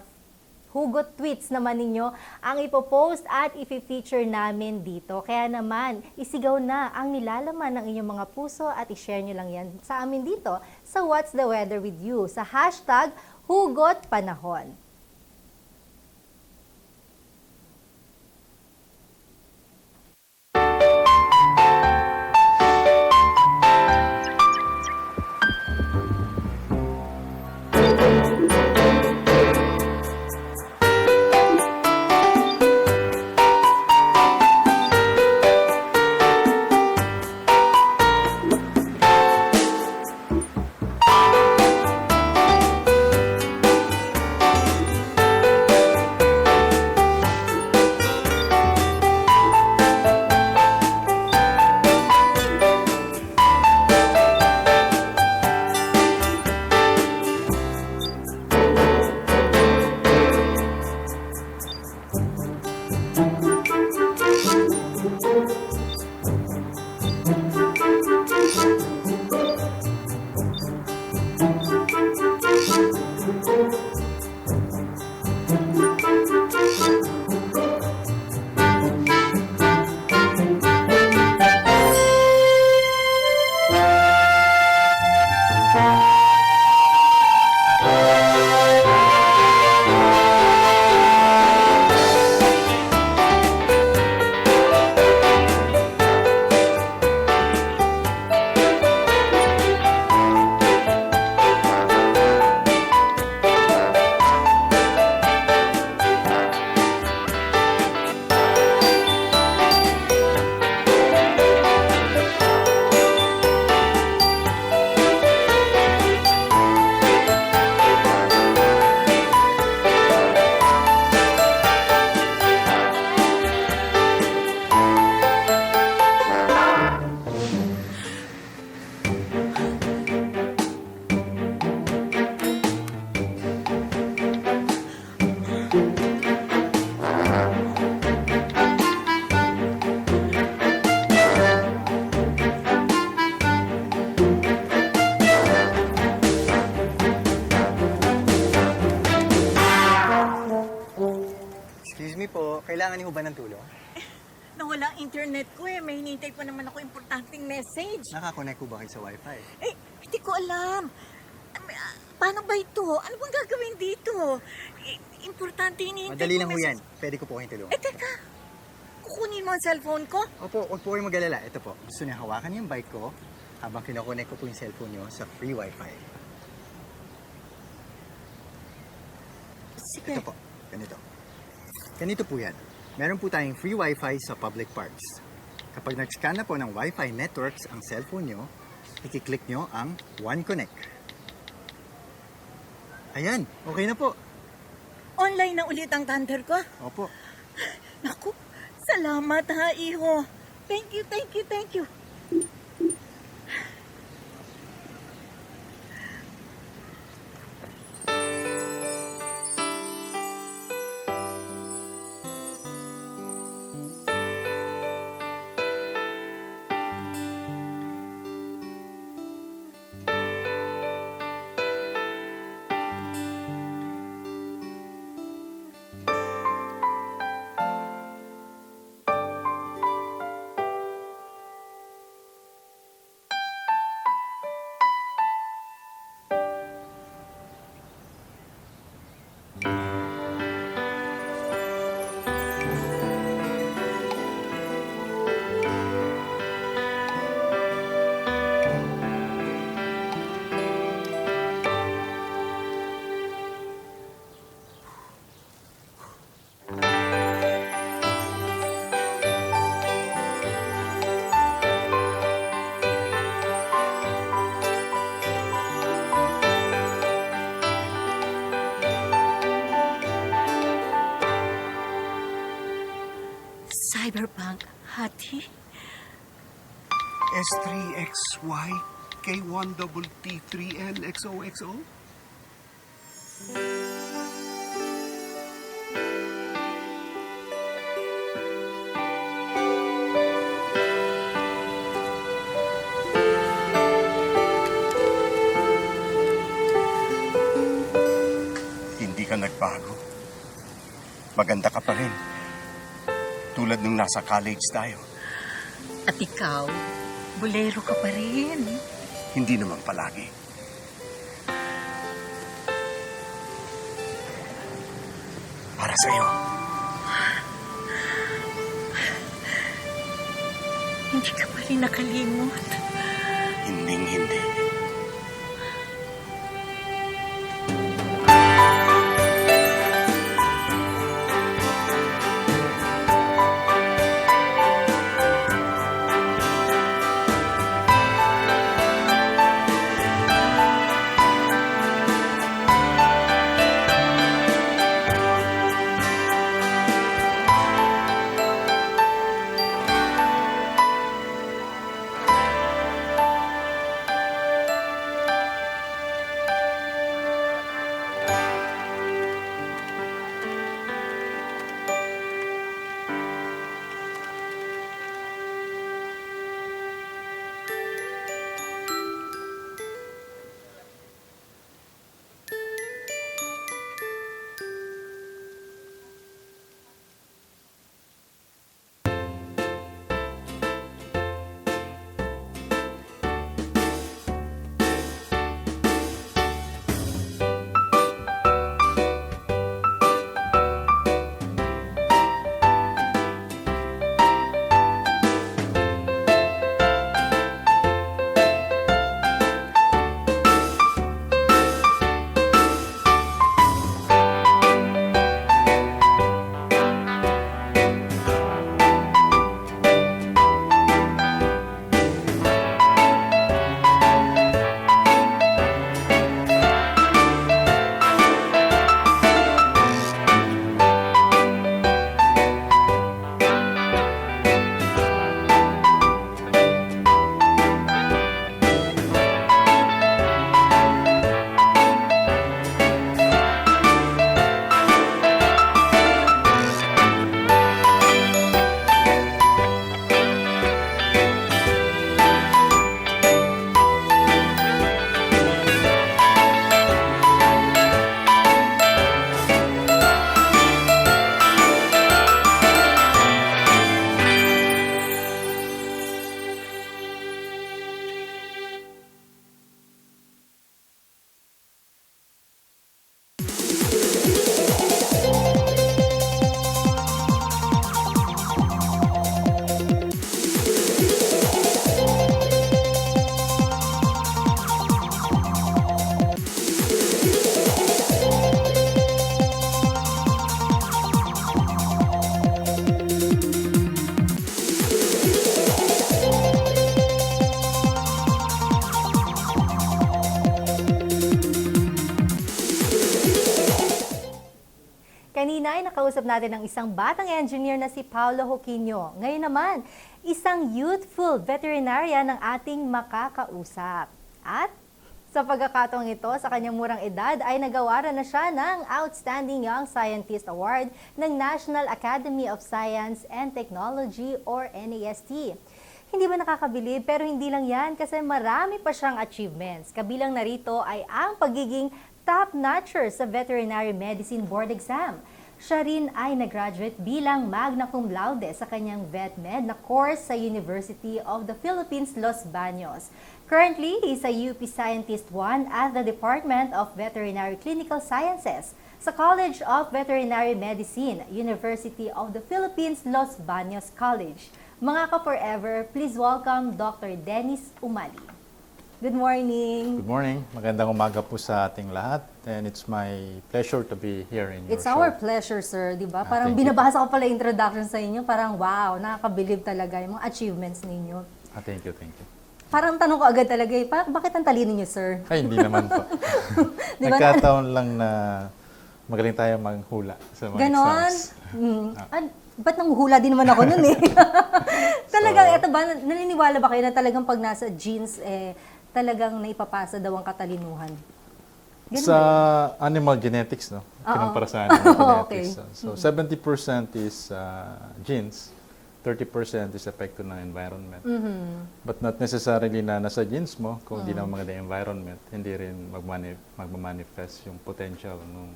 hugot tweets naman ninyo ang ipopost at ipi-feature namin dito. Kaya naman, isigaw na ang nilalaman ng inyong mga puso at i-share nyo lang yan sa amin dito sa What's the Weather with You sa hashtag Hugot Panahon. Kailangan niyo ba ng tulong? Nawala ang internet ko eh. May hinihintay pa naman ako importanteng message. Nakakonect ko ba kayo sa wifi? Eh, hindi ko alam. Paano ba ito? Ano bang gagawin dito? Importante hinihintay Madali ko lang ho message. yan. Pwede ko po kayong tulungan. Eh, teka. Kukunin mo ang cellphone ko? Opo, huwag po kayong mag-alala. Ito po. Gusto niya hawakan yung bike ko habang kinokonect ko po yung cellphone niyo sa free wifi. Sige. Ito po. Ganito. Ganito po yan. Meron po tayong free wifi sa public parks. Kapag nag-scan na po ng wifi networks ang cellphone nyo, i-click nyo ang One Connect. Ayan, okay na po. Online na ulit ang thunder ko? Opo. Naku, salamat ha, iho. Thank you, thank you, thank you. Cyberpunk, hati? S3XY K1T3LXOXO? Hindi ka nagbago. Maganda ka pa rin. Tulad nung nasa college tayo. At ikaw, bolero ka pa rin. Hindi naman palagi. Para sa'yo. Hindi ka pa rin nakalimot. Hinding-hindi. Kanina ay nakausap natin ang isang batang engineer na si Paulo Joaquino. Ngayon naman, isang youthful veterinarian ng ating makakausap. At sa pagkakataong ito, sa kanyang murang edad, ay nagawaran na siya ng Outstanding Young Scientist Award ng National Academy of Science and Technology or NAST. Hindi ba nakakabilib? Pero hindi lang yan kasi marami pa siyang achievements. Kabilang narito ay ang pagiging top-notcher sa Veterinary Medicine Board Exam. Siya rin ay nag-graduate bilang magna cum laude sa kanyang VetMed na course sa University of the Philippines, Los Baños. Currently, he is a UP Scientist 1 at the Department of Veterinary Clinical Sciences sa College of Veterinary Medicine, University of the Philippines, Los Baños College. Mga ka-forever, please welcome Dr. Dennis Umali. Good morning. Good morning. Magandang umaga po sa ating lahat. And it's my pleasure to be here in your It's show. our pleasure, sir. Diba? Parang thank you. binabasa ko pala yung introduction sa inyo. Parang wow, nakakabilib talaga yung mga achievements ninyo. Thank you, thank you. Parang tanong ko agad talaga, bakit ang talino niyo, sir? Ay, hindi naman po. Diba? Nagkataon lang na magaling tayo manghula sa mga Ganon? exams. Ba't nanguhula din naman ako nun eh? Talagang, eto ba, naniniwala ba kayo na talagang pag nasa genes, talagang naipapasa daw ang katalinuhan? Ganun Sa ba animal genetics, no? Oo. Kinumpara sa animal Okay. genetics. So, 70% is genes, 30% is epekto ng environment. But not necessarily na nasa genes mo, kung hindi naman maganda yung environment, hindi rin magmamanifest yung potential ng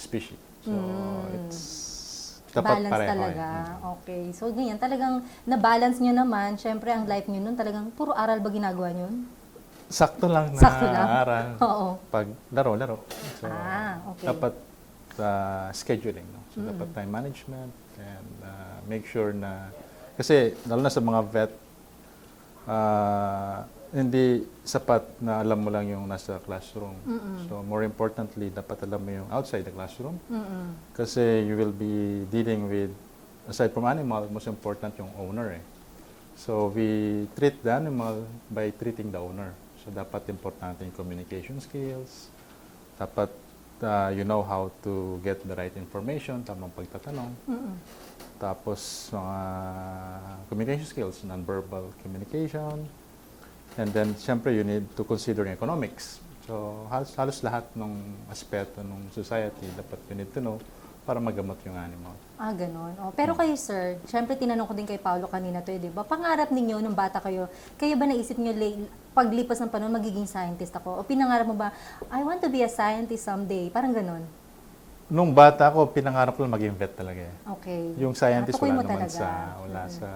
species. So, it's dapat balance pareho. talaga. Okay. So, ganyan. Talagang na-balance nyo naman. Siyempre, ang life nyo nun, talagang puro aral ba ginagawa nyo? Sakto lang na Sakto lang? aral. Oo. Pag laro. So, okay. dapat scheduling. No? So, dapat time management and make sure na, kasi lalo na sa mga vet, hindi sapat na alam mo lang yung nasa classroom. So, more importantly, dapat alam mo yung outside the classroom. Kasi you will be dealing with, aside from animal, most important yung owner. So, we treat the animal by treating the owner. So, dapat importante yung communication skills. Dapat you know how to get the right information, tamang pagtatanong. Tapos, mga communication skills, non-verbal communication. And then, siyempre, you need to consider economics. So, halos lahat ng aspeto ng society dapat you need to know para magamot yung animal. Ganon. Pero kayo, sir, siyempre tinanong ko din kay Paulo kanina to, di ba? Pangarap ninyo nung bata kayo ba naisip nyo paglipas ng panahon, magiging scientist ako? O pinangarap mo ba, I want to be a scientist someday? Parang ganon. Nung bata ko, pinangarap ko lang maging vet talaga. Okay. Yung scientist Tukoy mo wala naman talaga. wala sa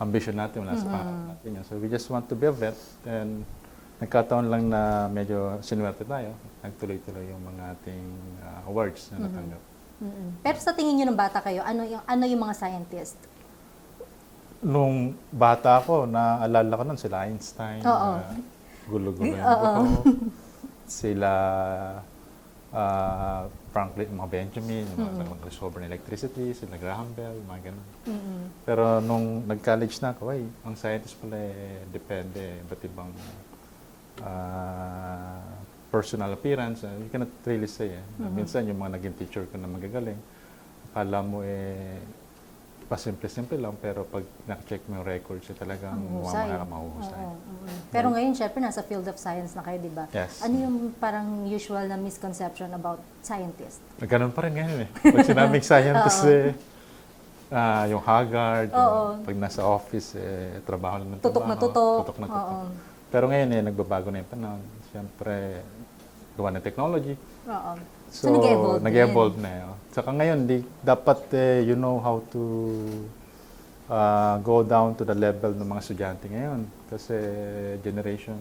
ambition natin, wala sa pangarap natin. So we just want to be a vet and nagkataon lang na medyo sinuwerte tayo. Nagtuloy-tuloy yung mga ating awards na natanggap. Pero sa tingin nyo ng bata kayo, ano yung mga scientist? Nung bata ako, naalala ko nun sila Einstein, gulo-gulo yung buto. Sila Franklin, mga Benjamin, yung mga nag-resolve ng electricity, sila Graham Bell, mga ganun. Pero nung nag-college na ako, ang scientist pala depende, iba't ibang personal appearance. You cannot really say. Minsan yung mga naging teacher ko na magagaling, akala mo pasimple-simple lang, pero pag na-check mo yung records, talagang mahuhusay. Pero ngayon, syempre, nasa field of science na kayo, di ba? Yes. Ano yung parang usual na misconception about scientists? Ganun pa rin ngayon Pag sinabing scientist, yung haggard, pag nasa office, trabaho lang ng trabaho. Tutok na tutok. Tutok na tutok. Pero ngayon, nagbabago na yung panahon. Siyempre, gawa ng technology. So nag-evolve nag-evolve na. Saka ngayon, dapat you know how to go down to the level ng mga estudyante ngayon. Kasi generation...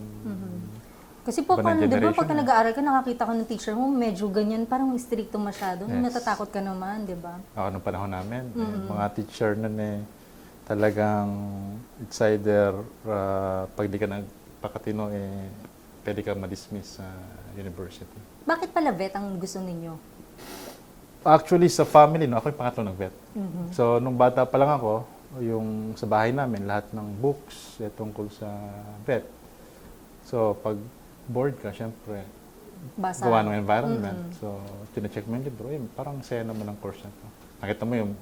Kasi po, iba ng di ba, generation pagka nag-aaral ka, nakakita ko ng teacher mo, medyo ganyan, parang stricto masyado. Yes. Natatakot ka naman, di ba? Nung panahon namin, mga teacher nun talagang it's either pag di ka nagpakatino, pwede ka ma-dismiss sa university. Bakit pala vet ang gusto ninyo? Actually, sa family, ako yung pangatlo ng vet. So, nung bata pa lang ako, yung sa bahay namin, lahat ng books tungkol sa vet. So, pag bored ka, syempre, Basa. gawa ng environment. So, tine-check mo yung libro, parang saya naman ang course na to. Nakita mo yung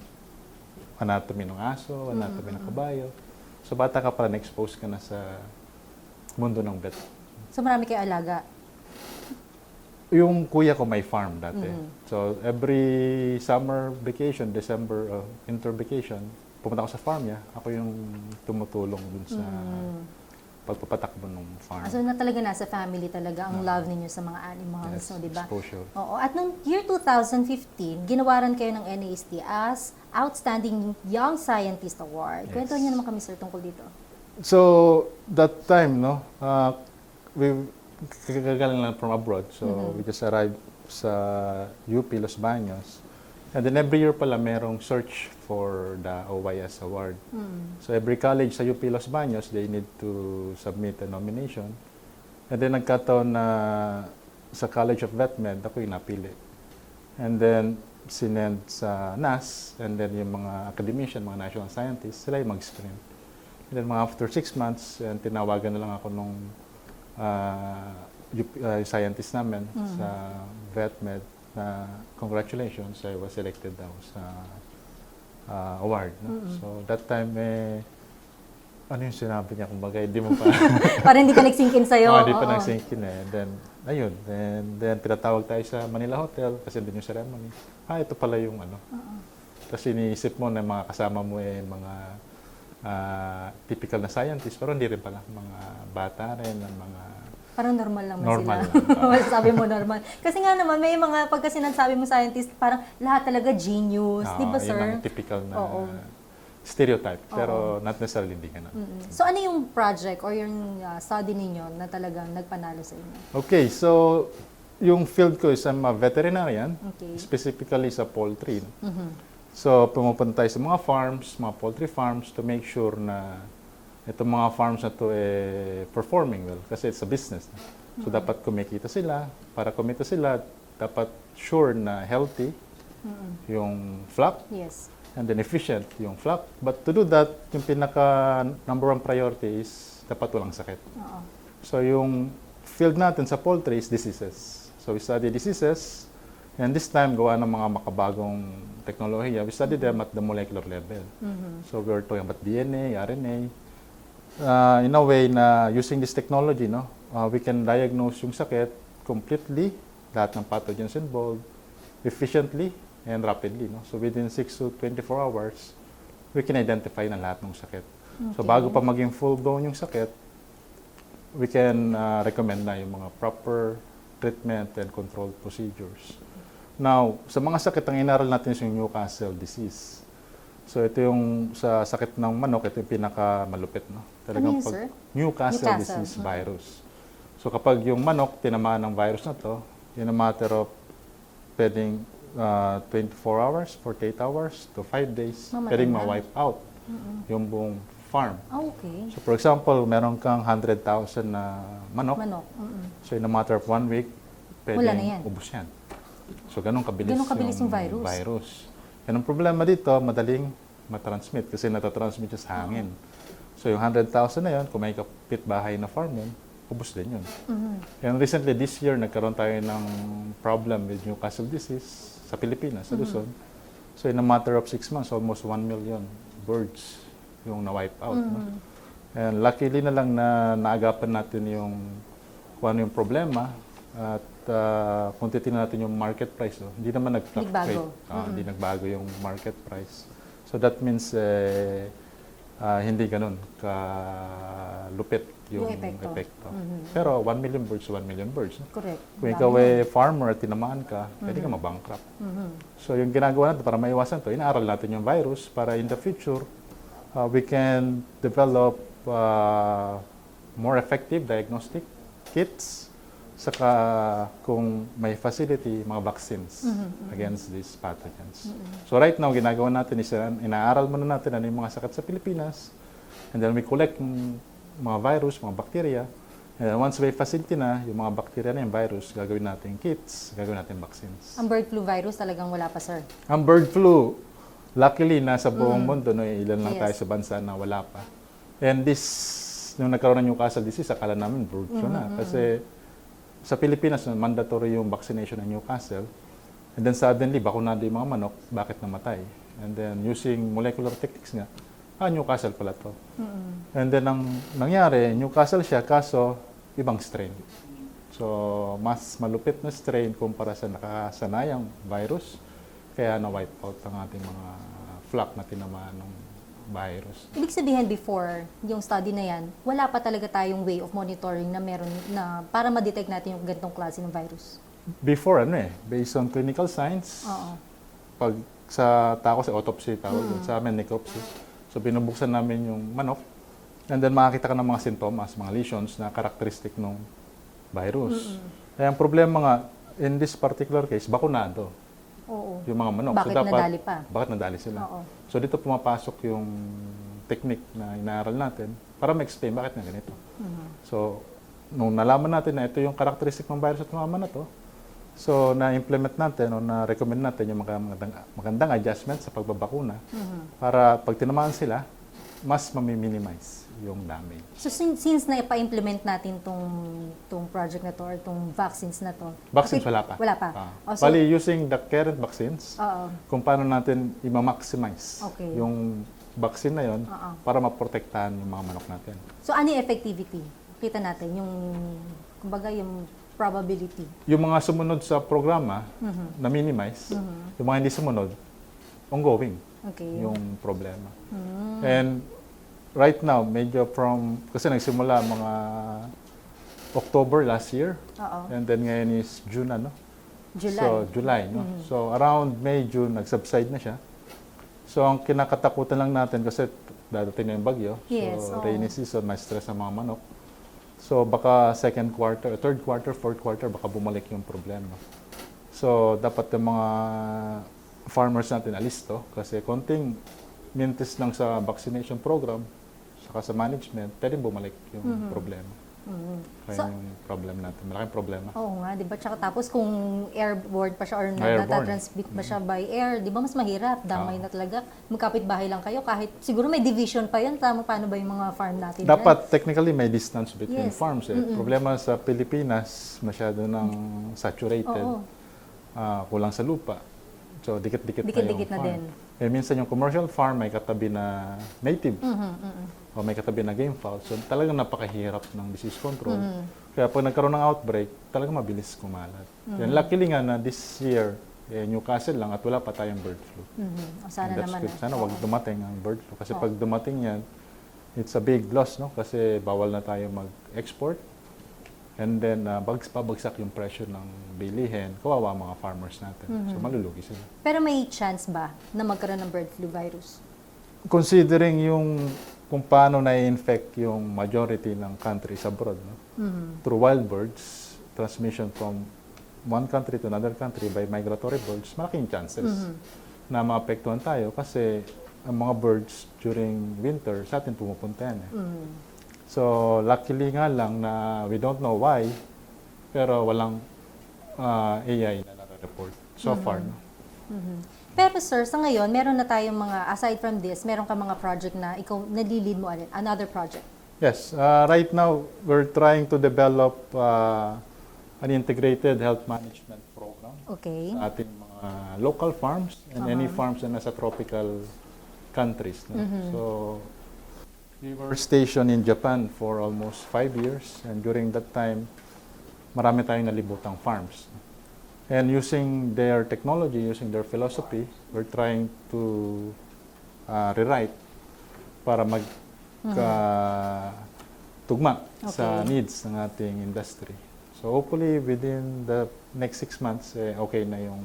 anatomy ng aso, anatomy ng kabayo. So, bata ka pala, na-expose ka na sa mundo ng vet. So marami kayo alaga. Yung kuya ko may farm dati. So, every summer vacation, December, winter vacation, pumunta ako sa farm niya. Ako yung tumutulong dun sa pagpapatakbo ng farm. So na talaga nasa family talaga ang love ninyo sa mga animals, Yes, no, di ba? exposure. Oo. At noong year 2015, ginawaran kayo ng NASD as Outstanding Young Scientist Award. Yes. Kwento niyo naman kami, sir, tungkol dito. So, that time, no, we kagaling lang from abroad. So, we just arrived sa UP Los Baños. And then every year pala merong search for the OYS award. So every college sa UP Los Baños, they need to submit a nomination. And then nagkataon na sa College of VetMed, ako yung napili. And then sinend sa NAS, and then yung mga academician, mga national scientists, sila yung mag-screen. And then mga after 6 months, and tinawagan na lang ako nung scientist namin sa VetMed, na congratulations, I was selected daw sa award. No? So that time, ano yung sinabi niya? Kumbaga, hindi mo pa... Parang hindi pa nagsinkin sa'yo. Hindi pa nagsinkin eh. Then, ayun. And then, pinatawag tayo sa Manila Hotel kasi din yung ceremony. Ito pala yung ano. Tapos iniisip mo na mga kasama mo mga typical na scientist, pero hindi rin pala. Mga bata rin, mga... Parang normal lang normal sila. Sabi mo normal. Kasi nga naman, may mga pagka sinasabi mo scientist, parang lahat talaga genius. Di ba, sir? Yun ang typical na stereotype. Pero not necessarily hindi ganun. So ano yung project or yung study ninyo na talagang nagpanalo sa inyo? Okay, so yung field ko is I'm a veterinarian, specifically sa poultry. So pumupunta tayo sa mga farms, mga poultry farms to make sure na itong mga farms na to performing well kasi it's a business. So dapat kumikita sila. Para kumita sila, dapat sure na healthy yung flock. Yes. And then efficient yung flock. But to do that, yung pinaka number one priority is dapat walang sakit. So yung field natin sa poultry is diseases. So we study diseases, and this time gawa ng mga makabagong teknolohiya, we study them at the molecular level. So we're talking about DNA, RNA. In a way na using this technology, no, we can diagnose yung sakit completely, lahat ng pathogens involved, efficiently and rapidly. No? So within 6 to 24 hours, we can identify na lahat ng sakit. So bago pa maging full-blown yung sakit, we can recommend na yung mga proper treatment and control procedures. Now, sa mga sakit, ang inaral natin is yung Newcastle disease. So ito yung sa sakit ng manok, ito yung pinakamalupit, no? Talagang sir? Newcastle disease virus. So kapag yung manok tinamaan ng virus na to, in a matter of pwedeng 24 hours, 48 hours to 5 days, pwedeng ma-wipe out yung buong farm. Okay. So for example, meron kang 100,000 na manok. So in a matter of 1 week, pwedeng ubos yan. So ganun kabilis, yung virus. Yan ang problema dito, madaling matransmit kasi natatransmit siya sa hangin. So yung 100,000 na yun, kung may kapitbahay na farm yun, ubos din yun. And recently, this year, nagkaroon tayo ng problem with Newcastle disease sa Pilipinas, sa Luzon. So in a matter of 6 months, almost 1 million birds yung na-wipe out. No? And luckily na lang na naagapan natin yung kung ano yung problema at kung titingnan natin yung market price, hindi naman nag-fluctuate. Hindi nagbago yung market price. So that means hindi ganun kalupit yung epekto. Pero 1 million birds, 1 million birds. No? Correct. Kung ikaw farmer at tinamaan ka, pwede ka mabankrupt. So yung ginagawa natin para maiwasan to, inaaral natin yung virus para in the future, we can develop more effective diagnostic kits, saka kung may facility, mga vaccines against these pathogens. So right now, ginagawa natin is inaaral muna natin ano yung mga sakit sa Pilipinas, and then we collect mga virus, mga bacteria, and then once may facility na, yung mga bacteria na yung virus, gagawin natin kits, gagawin natin vaccines. Ang bird flu virus talagang wala pa, sir? Ang bird flu, luckily, nasa buong mundo, no, ilan lang tayo sa bansa na wala pa. And this, nung nagkaroon ng Newcastle disease, akala namin bird flu na. Kasi sa Pilipinas, mandatory yung vaccination ng Newcastle. And then suddenly, bakunado yung mga manok, bakit namatay? And then using molecular techniques nga, Newcastle pala to. And then ang nangyari, Newcastle siya, kaso ibang strain. So, mas malupit na strain kumpara sa nakasanayang virus, kaya na-wipe out ang ating mga flock na tinamaan ng virus. Ibig sabihin before yung study na yan, wala pa talaga tayong way of monitoring na meron na para ma-detect natin yung ganitong klase ng virus? Before, based on clinical science, pag sa tao sa autopsy, tawag yun, sa amin necropsy. So, binubuksan namin yung manok, and then makakita ka ng mga sintomas, mga lesions na characteristic ng virus. Kaya ang problema nga, in this particular case, bakunado. Oo. Yung mga manok. Bakit nadali pa? Bakit nadali sila? Oo. So dito pumapasok yung technique na inaaral natin para ma-explain bakit na ganito. So, nung nalaman natin na ito yung characteristic ng virus at mga to, so na-implement natin o na-recommend natin yung magandang adjustment sa pagbabakuna para pag tinamaan sila, mas mami-minimize yung damage. So since na-implement natin tong project na to or tong vaccines na to? Vaccines wala pa. Wala pa. So, Bali, using the current vaccines, kung paano natin i-maximize yung vaccine na yon para maprotektahan yung mga manok natin. So ano yung effectivity? Kita natin yung, kumbaga yung probability. Yung mga sumunod sa programa na minimize, yung mga hindi sumunod, ongoing yung problema. And right now, medyo kasi nagsimula mga October last year, and then ngayon is June, July. So, July, So, around May, June, nag-subside na siya. So, ang kinakatakutan lang natin kasi dadating na yung bagyo. Yes, so, rainy season, may stress ang mga manok. So, baka second quarter, third quarter, fourth quarter, baka bumalik yung problema. So, dapat yung mga farmers natin alisto kasi konting mintis lang sa vaccination program saka sa management, pwedeng bumalik yung problema. Kaya yung problem natin. Malaking problema. Oo nga, di ba? Tsaka tapos kung airborne pa siya or Airborne. natatransmit pa siya by air, di ba mas mahirap? Damay na talaga. Magkapit-bahay lang kayo. Kahit siguro may division pa yun. Paano ba yung mga farm natin? Dapat technically may distance between Yes. farms. Problema sa Pilipinas, masyado nang saturated. Kulang sa lupa. So, dikit-dikit na yung Dikit-dikit na farm. din. Minsan yung commercial farm may katabi na native. O may katabi na game fowl. So, talagang napakahirap ng disease control. Kaya pag nagkaroon ng outbreak, talagang mabilis kumalat. And luckily nga na this year, Newcastle lang at wala pa tayong bird flu. Sana And that's naman. good. Sana wag dumating ang bird flu. Kasi pag dumating yan, it's a big loss, no? Kasi bawal na tayo mag-export. And then, pabagsak yung presyo ng bilihin. Kawawa mga farmers natin. So, malulugi sila. Pero may chance ba na magkaroon ng bird flu virus? Considering yung kung paano na-infect yung majority ng countries abroad, no? Through wild birds, transmission from one country to another country by migratory birds, malaking chances na maapektuhan tayo kasi ang mga birds during winter sa atin pumupunta yan. So, luckily nga lang na we don't know why, pero walang AI na nare-report so far. No? Pero sir, sa ngayon, meron na tayong mga, aside from this, meron ka mga project na ikaw nalilid mo alin, another project? Yes. Right now, we're trying to develop an integrated health management program sa ating mga local farms and any farms na nasa tropical countries. No? So, we were stationed in Japan for almost 5 years, and during that time, marami tayong nalibutang farms. And using their technology, using their philosophy, we're trying to rewrite para tugma sa needs ng ating industry. So hopefully within the next 6 months, okay na yung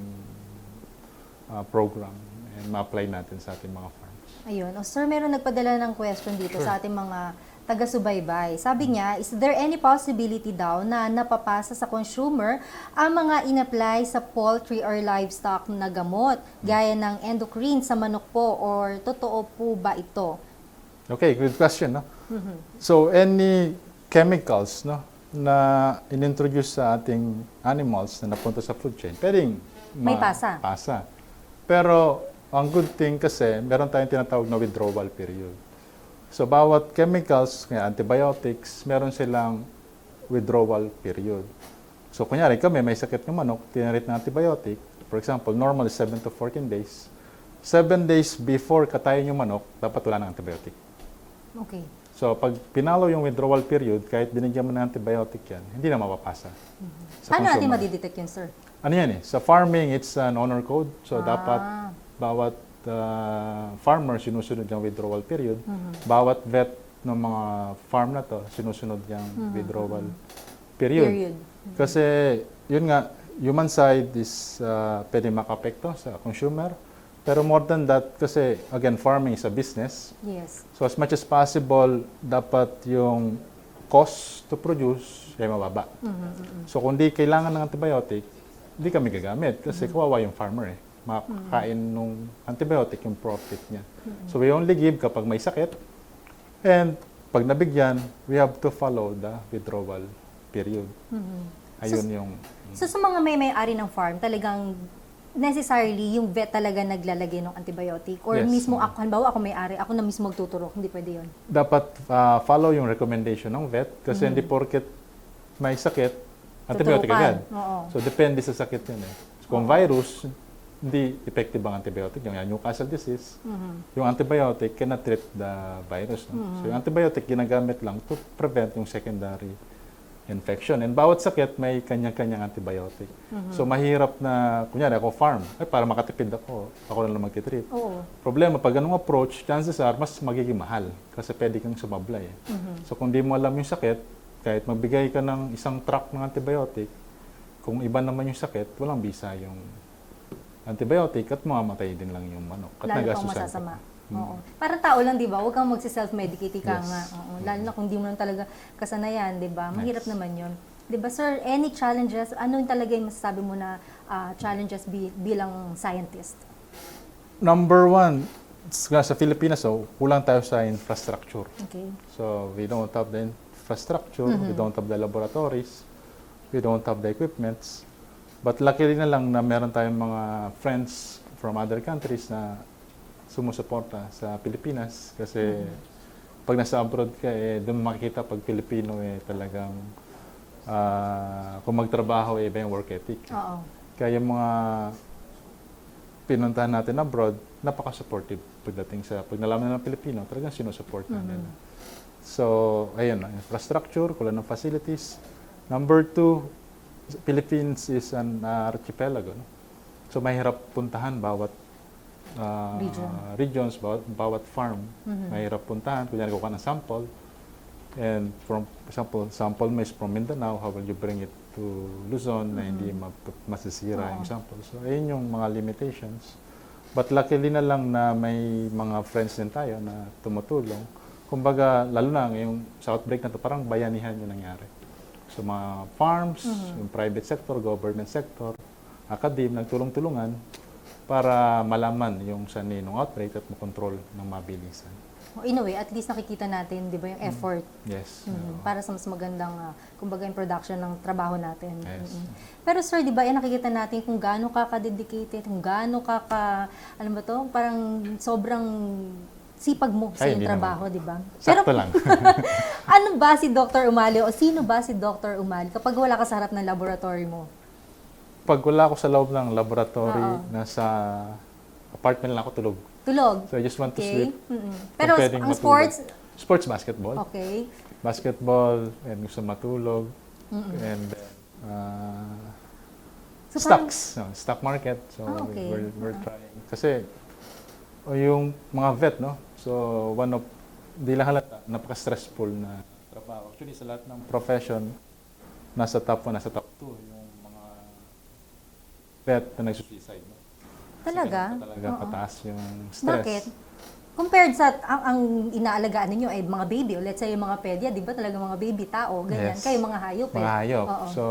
program and ma-apply natin sa ating mga farms. Ayun. Sir, meron nagpadala ng question dito sa ating mga taga-subaybay. Sabi niya, is there any possibility daw na napapasa sa consumer ang mga in-apply sa poultry or livestock na gamot, gaya ng endocrine sa manok po, or totoo po ba ito? Okay, good question. No? So, any chemicals na inintroduce sa ating animals na napunta sa food chain, pwedeng May pasa. Pero, ang good thing kasi, meron tayong tinatawag na withdrawal period. So, bawat chemicals, antibiotics, meron silang withdrawal period. So, kunyari kami, may sakit ng manok, tinarit na antibiotic. For example, normal is 7 to 14 days. 7 days before katayin yung manok, dapat wala ng antibiotic. Okay. So, pag pinalo yung withdrawal period, kahit binigyan mo ng antibiotic yan, hindi na mapapasa. Sa Paano natin consumer. madidetect yun, sir? Ano yan eh? Sa farming, it's an honor code. So, dapat bawat farmer sinusunod yung withdrawal period. Bawat vet ng mga farm na to, sinusunod yung withdrawal period. Kasi, yun nga, human side is pwede makapekto sa consumer. Pero more than that, kasi again, farming is a business. Yes. So as much as possible, dapat yung cost to produce ay mababa. So kung di kailangan ng antibiotic, hindi kami gagamit kasi kawawa yung farmer eh. Makakain nung antibiotic yung profit niya. So we only give kapag may sakit. And pag nabigyan, we have to follow the withdrawal period. Ayun yung... So sa mga may-ari ng farm, talagang necessarily yung vet talaga naglalagay ng antibiotic? Or Yes. mismo ako, halimbawa ako may-ari, ako na mismo magtuturok, hindi pwede yun? Dapat follow yung recommendation ng vet kasi hindi porket may sakit, antibiotic Tuturukan. agad. Oo. So depende sa sakit yun eh. So, kung virus, hindi effective ang antibiotic. Yung Newcastle disease, yung antibiotic cannot treat the virus. No? So yung antibiotic ginagamit lang to prevent yung secondary infection. And bawat sakit may kanya-kanyang antibiotic. So mahirap na, kunyari ako farm, para makatipid ako na lang magtitreat. Oo. Problema, pag ganung approach, chances are mas magiging mahal kasi pwede kang sumablay. So kung di mo alam yung sakit, kahit magbigay ka ng isang truck ng antibiotic, kung iba naman yung sakit, walang bisa yung antibiotic at mamamatay din lang yung manok. At Lalo pang nagasusan masasama. ka. Oo. Parang tao lang, di ba? Huwag kang magsi-self-medicate ka Yes. nga. Oo. Lalo na kung di mo lang talaga kasanayan, di ba? Mahirap naman yun. Di ba, sir, any challenges, ano yung talaga yung masasabi mo na challenges bilang scientist? Number one, sa Pilipinas, kulang tayo sa infrastructure. Okay. So we don't have the infrastructure, we don't have the laboratories, we don't have the equipments. But luckily na lang na meron tayong mga friends from other countries na sumusuporta sa Pilipinas kasi pag nasa abroad ka, doon makikita pag Pilipino talagang kung magtrabaho, iba yung work ethic. Oo. Kaya yung mga pinuntahan natin abroad, napaka-supportive pagdating sa, pag nalaman ng Pilipino, talagang sinusupport natin. So, ayun, infrastructure, kulang ng facilities. Number two, Philippines is an archipelago. No? So, mahirap puntahan bawat regions, bawat farm. Mahirap puntahan. Kunyari, kuha ng sample. And from example, sample mo is from Mindanao, how will you bring it to Luzon na hindi masisira yung sample. So, ayun yung mga limitations. But luckily na lang na may mga friends din tayo na tumutulong. Kumbaga, lalo na yung sa outbreak na to, parang bayanihan yung nangyari. So, mga farms, yung private sector, government sector, academe, nagtulong-tulungan para malaman yung sanhi ng outbreak at makontrol ng mabilisan. In a way, at least nakikita natin, di ba, yung effort Yes. para sa mas magandang, kumbaga, yung production ng trabaho natin. Yes. Pero sir, di ba, nakikita natin kung gaano ka-dedicated, kung gaano alam ba to, parang sobrang sipag mo sa iyong hindi trabaho, di ba? Sakto lang. Ano ba si Dr. Umali o sino ba si Dr. Umali kapag wala ka sa harap ng laboratory mo? Pag wala ako sa loob ng laboratory, nasa apartment lang ako tulog. Tulog? So I just want to sleep. Pero Kung pwedeng ang matulog. sports? Sports, basketball. Okay. Basketball, and gusto matulog. And So stocks, stock market. So okay. we're trying. Kasi yung mga vet, no? So one of, di lang halata, napaka-stressful na trabaho. Actually, sa lahat ng profession, nasa top 1, nasa top 2, yung mga vet na nagsuicide. No? Talaga? Kasi talaga pataas yung stress. Bakit? Compared sa ang inaalagaan ninyo ay mga baby, o let's say yung mga pedya, di ba talaga mga baby tao, ganyan. Yes. Kayo mga hayop. Mga hayop. Oo. So,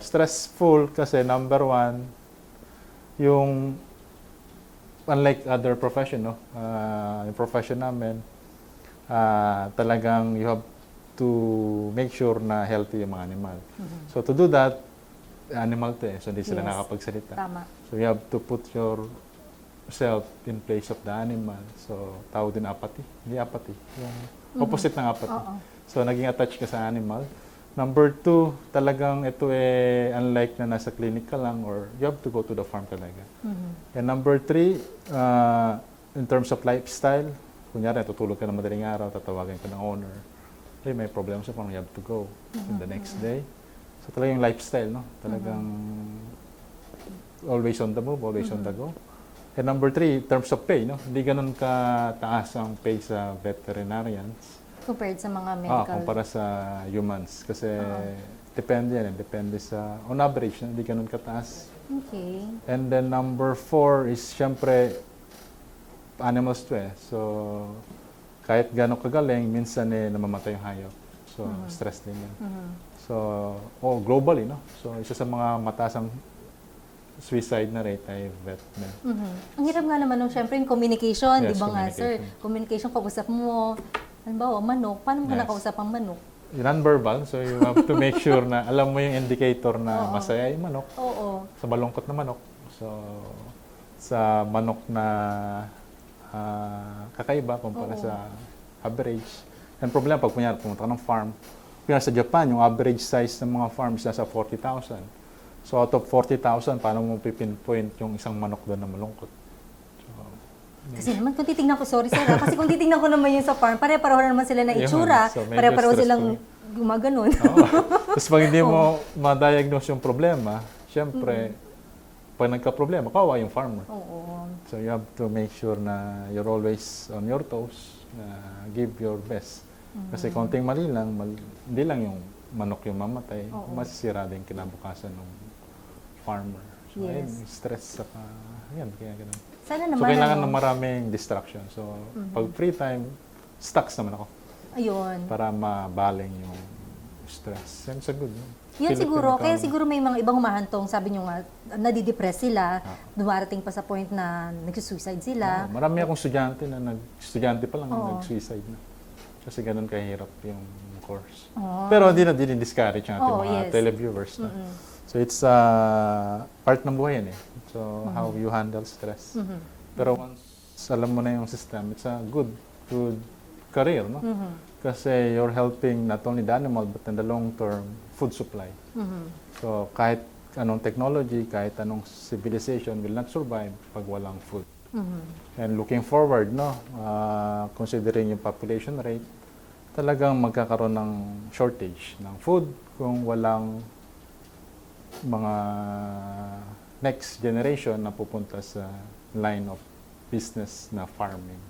stressful kasi number one, yung unlike other profession, no? Yung profession namin, talagang you have to make sure na healthy yung mga animal. So, to do that, animal to so hindi sila nakakapagsalita. Tama. So, you have to put yourself in place of the animal. So, tawag din apathy. Hindi apathy. Yung opposite ng apathy. So, naging attached ka sa animal. Number 2, talagang ito unlike na nasa clinic ka lang or you have to go to the farm talaga. And number 3, in terms of lifestyle, kunyari tutulog ka ng madaling araw, tatawagan ka ng owner, hey, may problem sa farm, you have to go in the next day. So talagang yung lifestyle, no? Talagang always on the move, always on the go. And number 3, in terms of pay, no? Hindi ganun kataas ang pay sa veterinarians. Compared sa mga medical. Kumpara sa humans. Kasi depende yan. Depende sa, on average, hindi ganun kataas. Okay. And then number 4 is, syempre, animals to So, kahit gano'ng kagaling, minsan namamatay yung hayop. So, stress din yan. So, globally, no? So, isa sa mga matasang suicide na rate ay vet na. Ang hirap nga naman nung syempre yung communication, Yes, di ba nga sir? communication. Communication, kausap mo, halimbawa, manok. Paano mo Yes. nakausap ang manok? Non-verbal, so you have to make sure na alam mo yung indicator na masaya yung manok. Oo. Sa malungkot na manok. So, sa manok na kakaiba kumpara sa average. And problema, pag pumunta ka ng farm, sa Japan, yung average size ng mga farms nasa 40,000. So, out of 40,000, paano mo pipinpoint yung isang manok doon na malungkot? Kasi naman, kung titignan ko, sorry sir, kasi kung titignan ko naman yung sa farm, pare-pareho na naman sila na itsura, So, medyo pare-pareho stressful. silang gumaganon. Tapos pag hindi mo ma-diagnose yung problema, syempre, pag nagka-problema, kawawa yung farmer. Oo. So you have to make sure na you're always on your toes, na give your best. Kasi konting mali lang, hindi lang yung manok yung mamatay, masisira din kinabukasan ng farmer. So ayun, stress saka, yan, kaya ganun. Sana So naman, kailangan ng maraming distraction. So pag free time, stocks naman ako ayun. para mabaling yung stress. And it's a good. Yun Filipino siguro, kaya economy. siguro may mga ibang humahantong, sabi nyo nga, nadidepress sila, dumarating pa sa point na nagsusuicide sila. Marami akong estudyante na estudyante pa lang nag-suicide na. Kasi ganun kahirap yung course. Pero hindi na din-discourage ang ating mga televiewers. No? So it's part ng buhay yan So how you handle stress. Pero once alam mo na yung system, it's a good career, no? Kasi you're helping not only the animal but in the long term food supply. So kahit anong technology, kahit anong civilization will not survive pag walang food. And looking forward, no, considering yung population rate, talagang magkakaroon ng shortage ng food kung walang mga next generation na pupunta sa line of business na farming.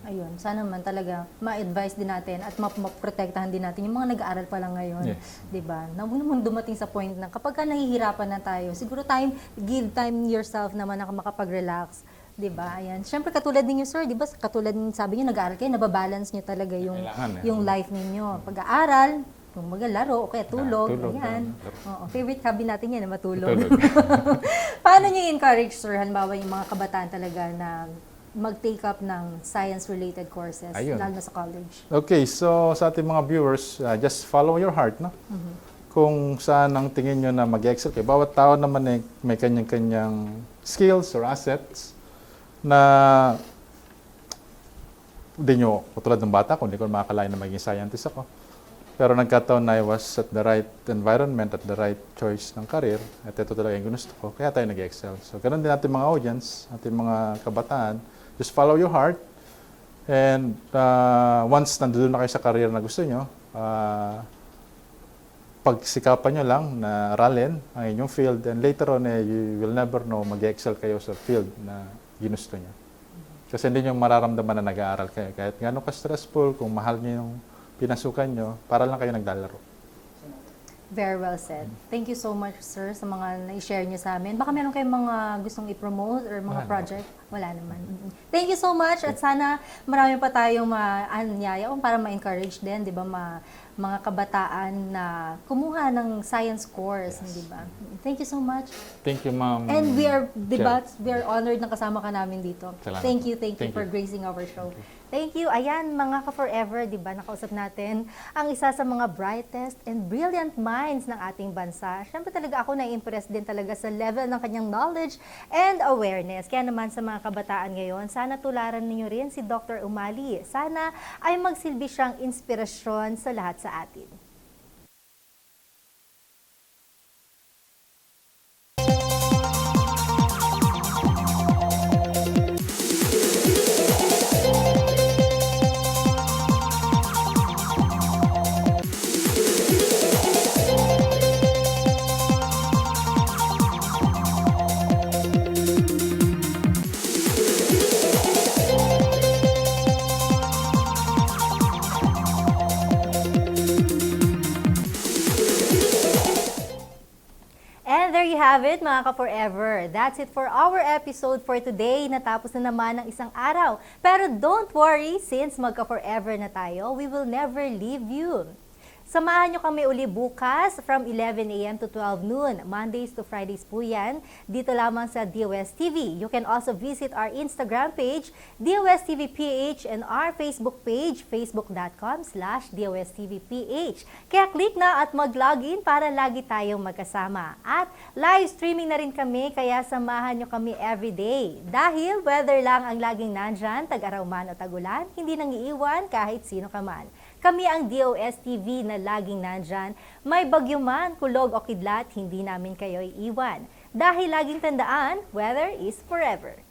Ayun, sana man talaga ma-advise din natin at maprotektahan din natin yung mga nag-aaral pa lang ngayon. Yes. Diba? Na huwag naman dumating sa point na kapag ka nahihirapan na tayo, siguro give time yourself naman na makapag-relax. Diba? Ayan. Siyempre, katulad ninyo, sir, diba? Katulad ng sabi niyo, nag-aaral kayo, nababalance niyo talaga yung life ninyo. Pag-aaral, kung magalaro, o kaya tulog, ayan. Favorite hobby natin yan, matulog. Paano niyo encourage, sir, halimbawa yung mga kabataan talaga na mag-take up ng science-related courses, lalo na sa college? Okay, so sa ating mga viewers, just follow your heart, no? Kung saan ang tingin nyo na mag-excel kayo. Bawat tao naman may kanyang-kanyang skills or assets na hindi nyo, katulad ng bata ko, hindi ko makakalain na maging scientist ako. Pero nagkataon na I was at the right environment, at the right choice ng career, at ito talaga yung gusto ko, kaya tayo nag-excel. So, ganun din ating mga audience, ating mga kabataan, just follow your heart, and once nandun na kayo sa career na gusto nyo, pagsikapan nyo lang na aralin ang inyong field, and later on, you will never know, mag-excel kayo sa field na ginusto nyo. Kasi hindi nyo mararamdaman na nag-aaral kayo. Kahit gano'n ka-stressful, kung mahal nyo yung pinasukan nyo, para lang kayo naglalaro. Very well said. Thank you so much, sir, sa mga na-share niyo sa amin. Baka meron kayong mga gustong i-promote or mga project? Wala naman. Thank you so much at sana marami pa tayong maanyaya para ma-encourage din, di ba, mga kabataan na kumuha ng science course, di ba? Thank you so much. Thank you, ma'am. And we are honored na kasama ka namin dito. Salamat. Thank you for gracing our show. Thank you. Ayan, mga ka-forever, di ba, nakausap natin ang isa sa mga brightest and brilliant minds ng ating bansa. Siyempre talaga ako na-impress din talaga sa level ng kanyang knowledge and awareness. Kaya naman sa mga kabataan ngayon, sana tularan ninyo rin si Dr. Umali. Sana ay magsilbi siyang inspirasyon sa lahat sa atin. there you have it, mga ka-forever. That's it for our episode for today. Natapos na naman ang isang araw. Pero don't worry, since magka-forever na tayo, we will never leave you. Samahan nyo kami uli bukas from 11 a.m. to 12 noon. Mondays to Fridays po yan. Dito lamang sa DOStv. You can also visit our Instagram page, DOStv.ph, and our Facebook page, facebook.com/DOStv.ph. Kaya click na at mag-login para lagi tayong magkasama. At live streaming na rin kami, kaya samahan nyo kami everyday. Dahil weather lang ang laging nandyan, tag-araw man o tag-ulan, hindi nang iiwan kahit sino ka man. Kami ang DOStv na laging nandyan. May bagyo man, kulog o kidlat, hindi namin kayo iiwan. Dahil laging tandaan, weather is forever.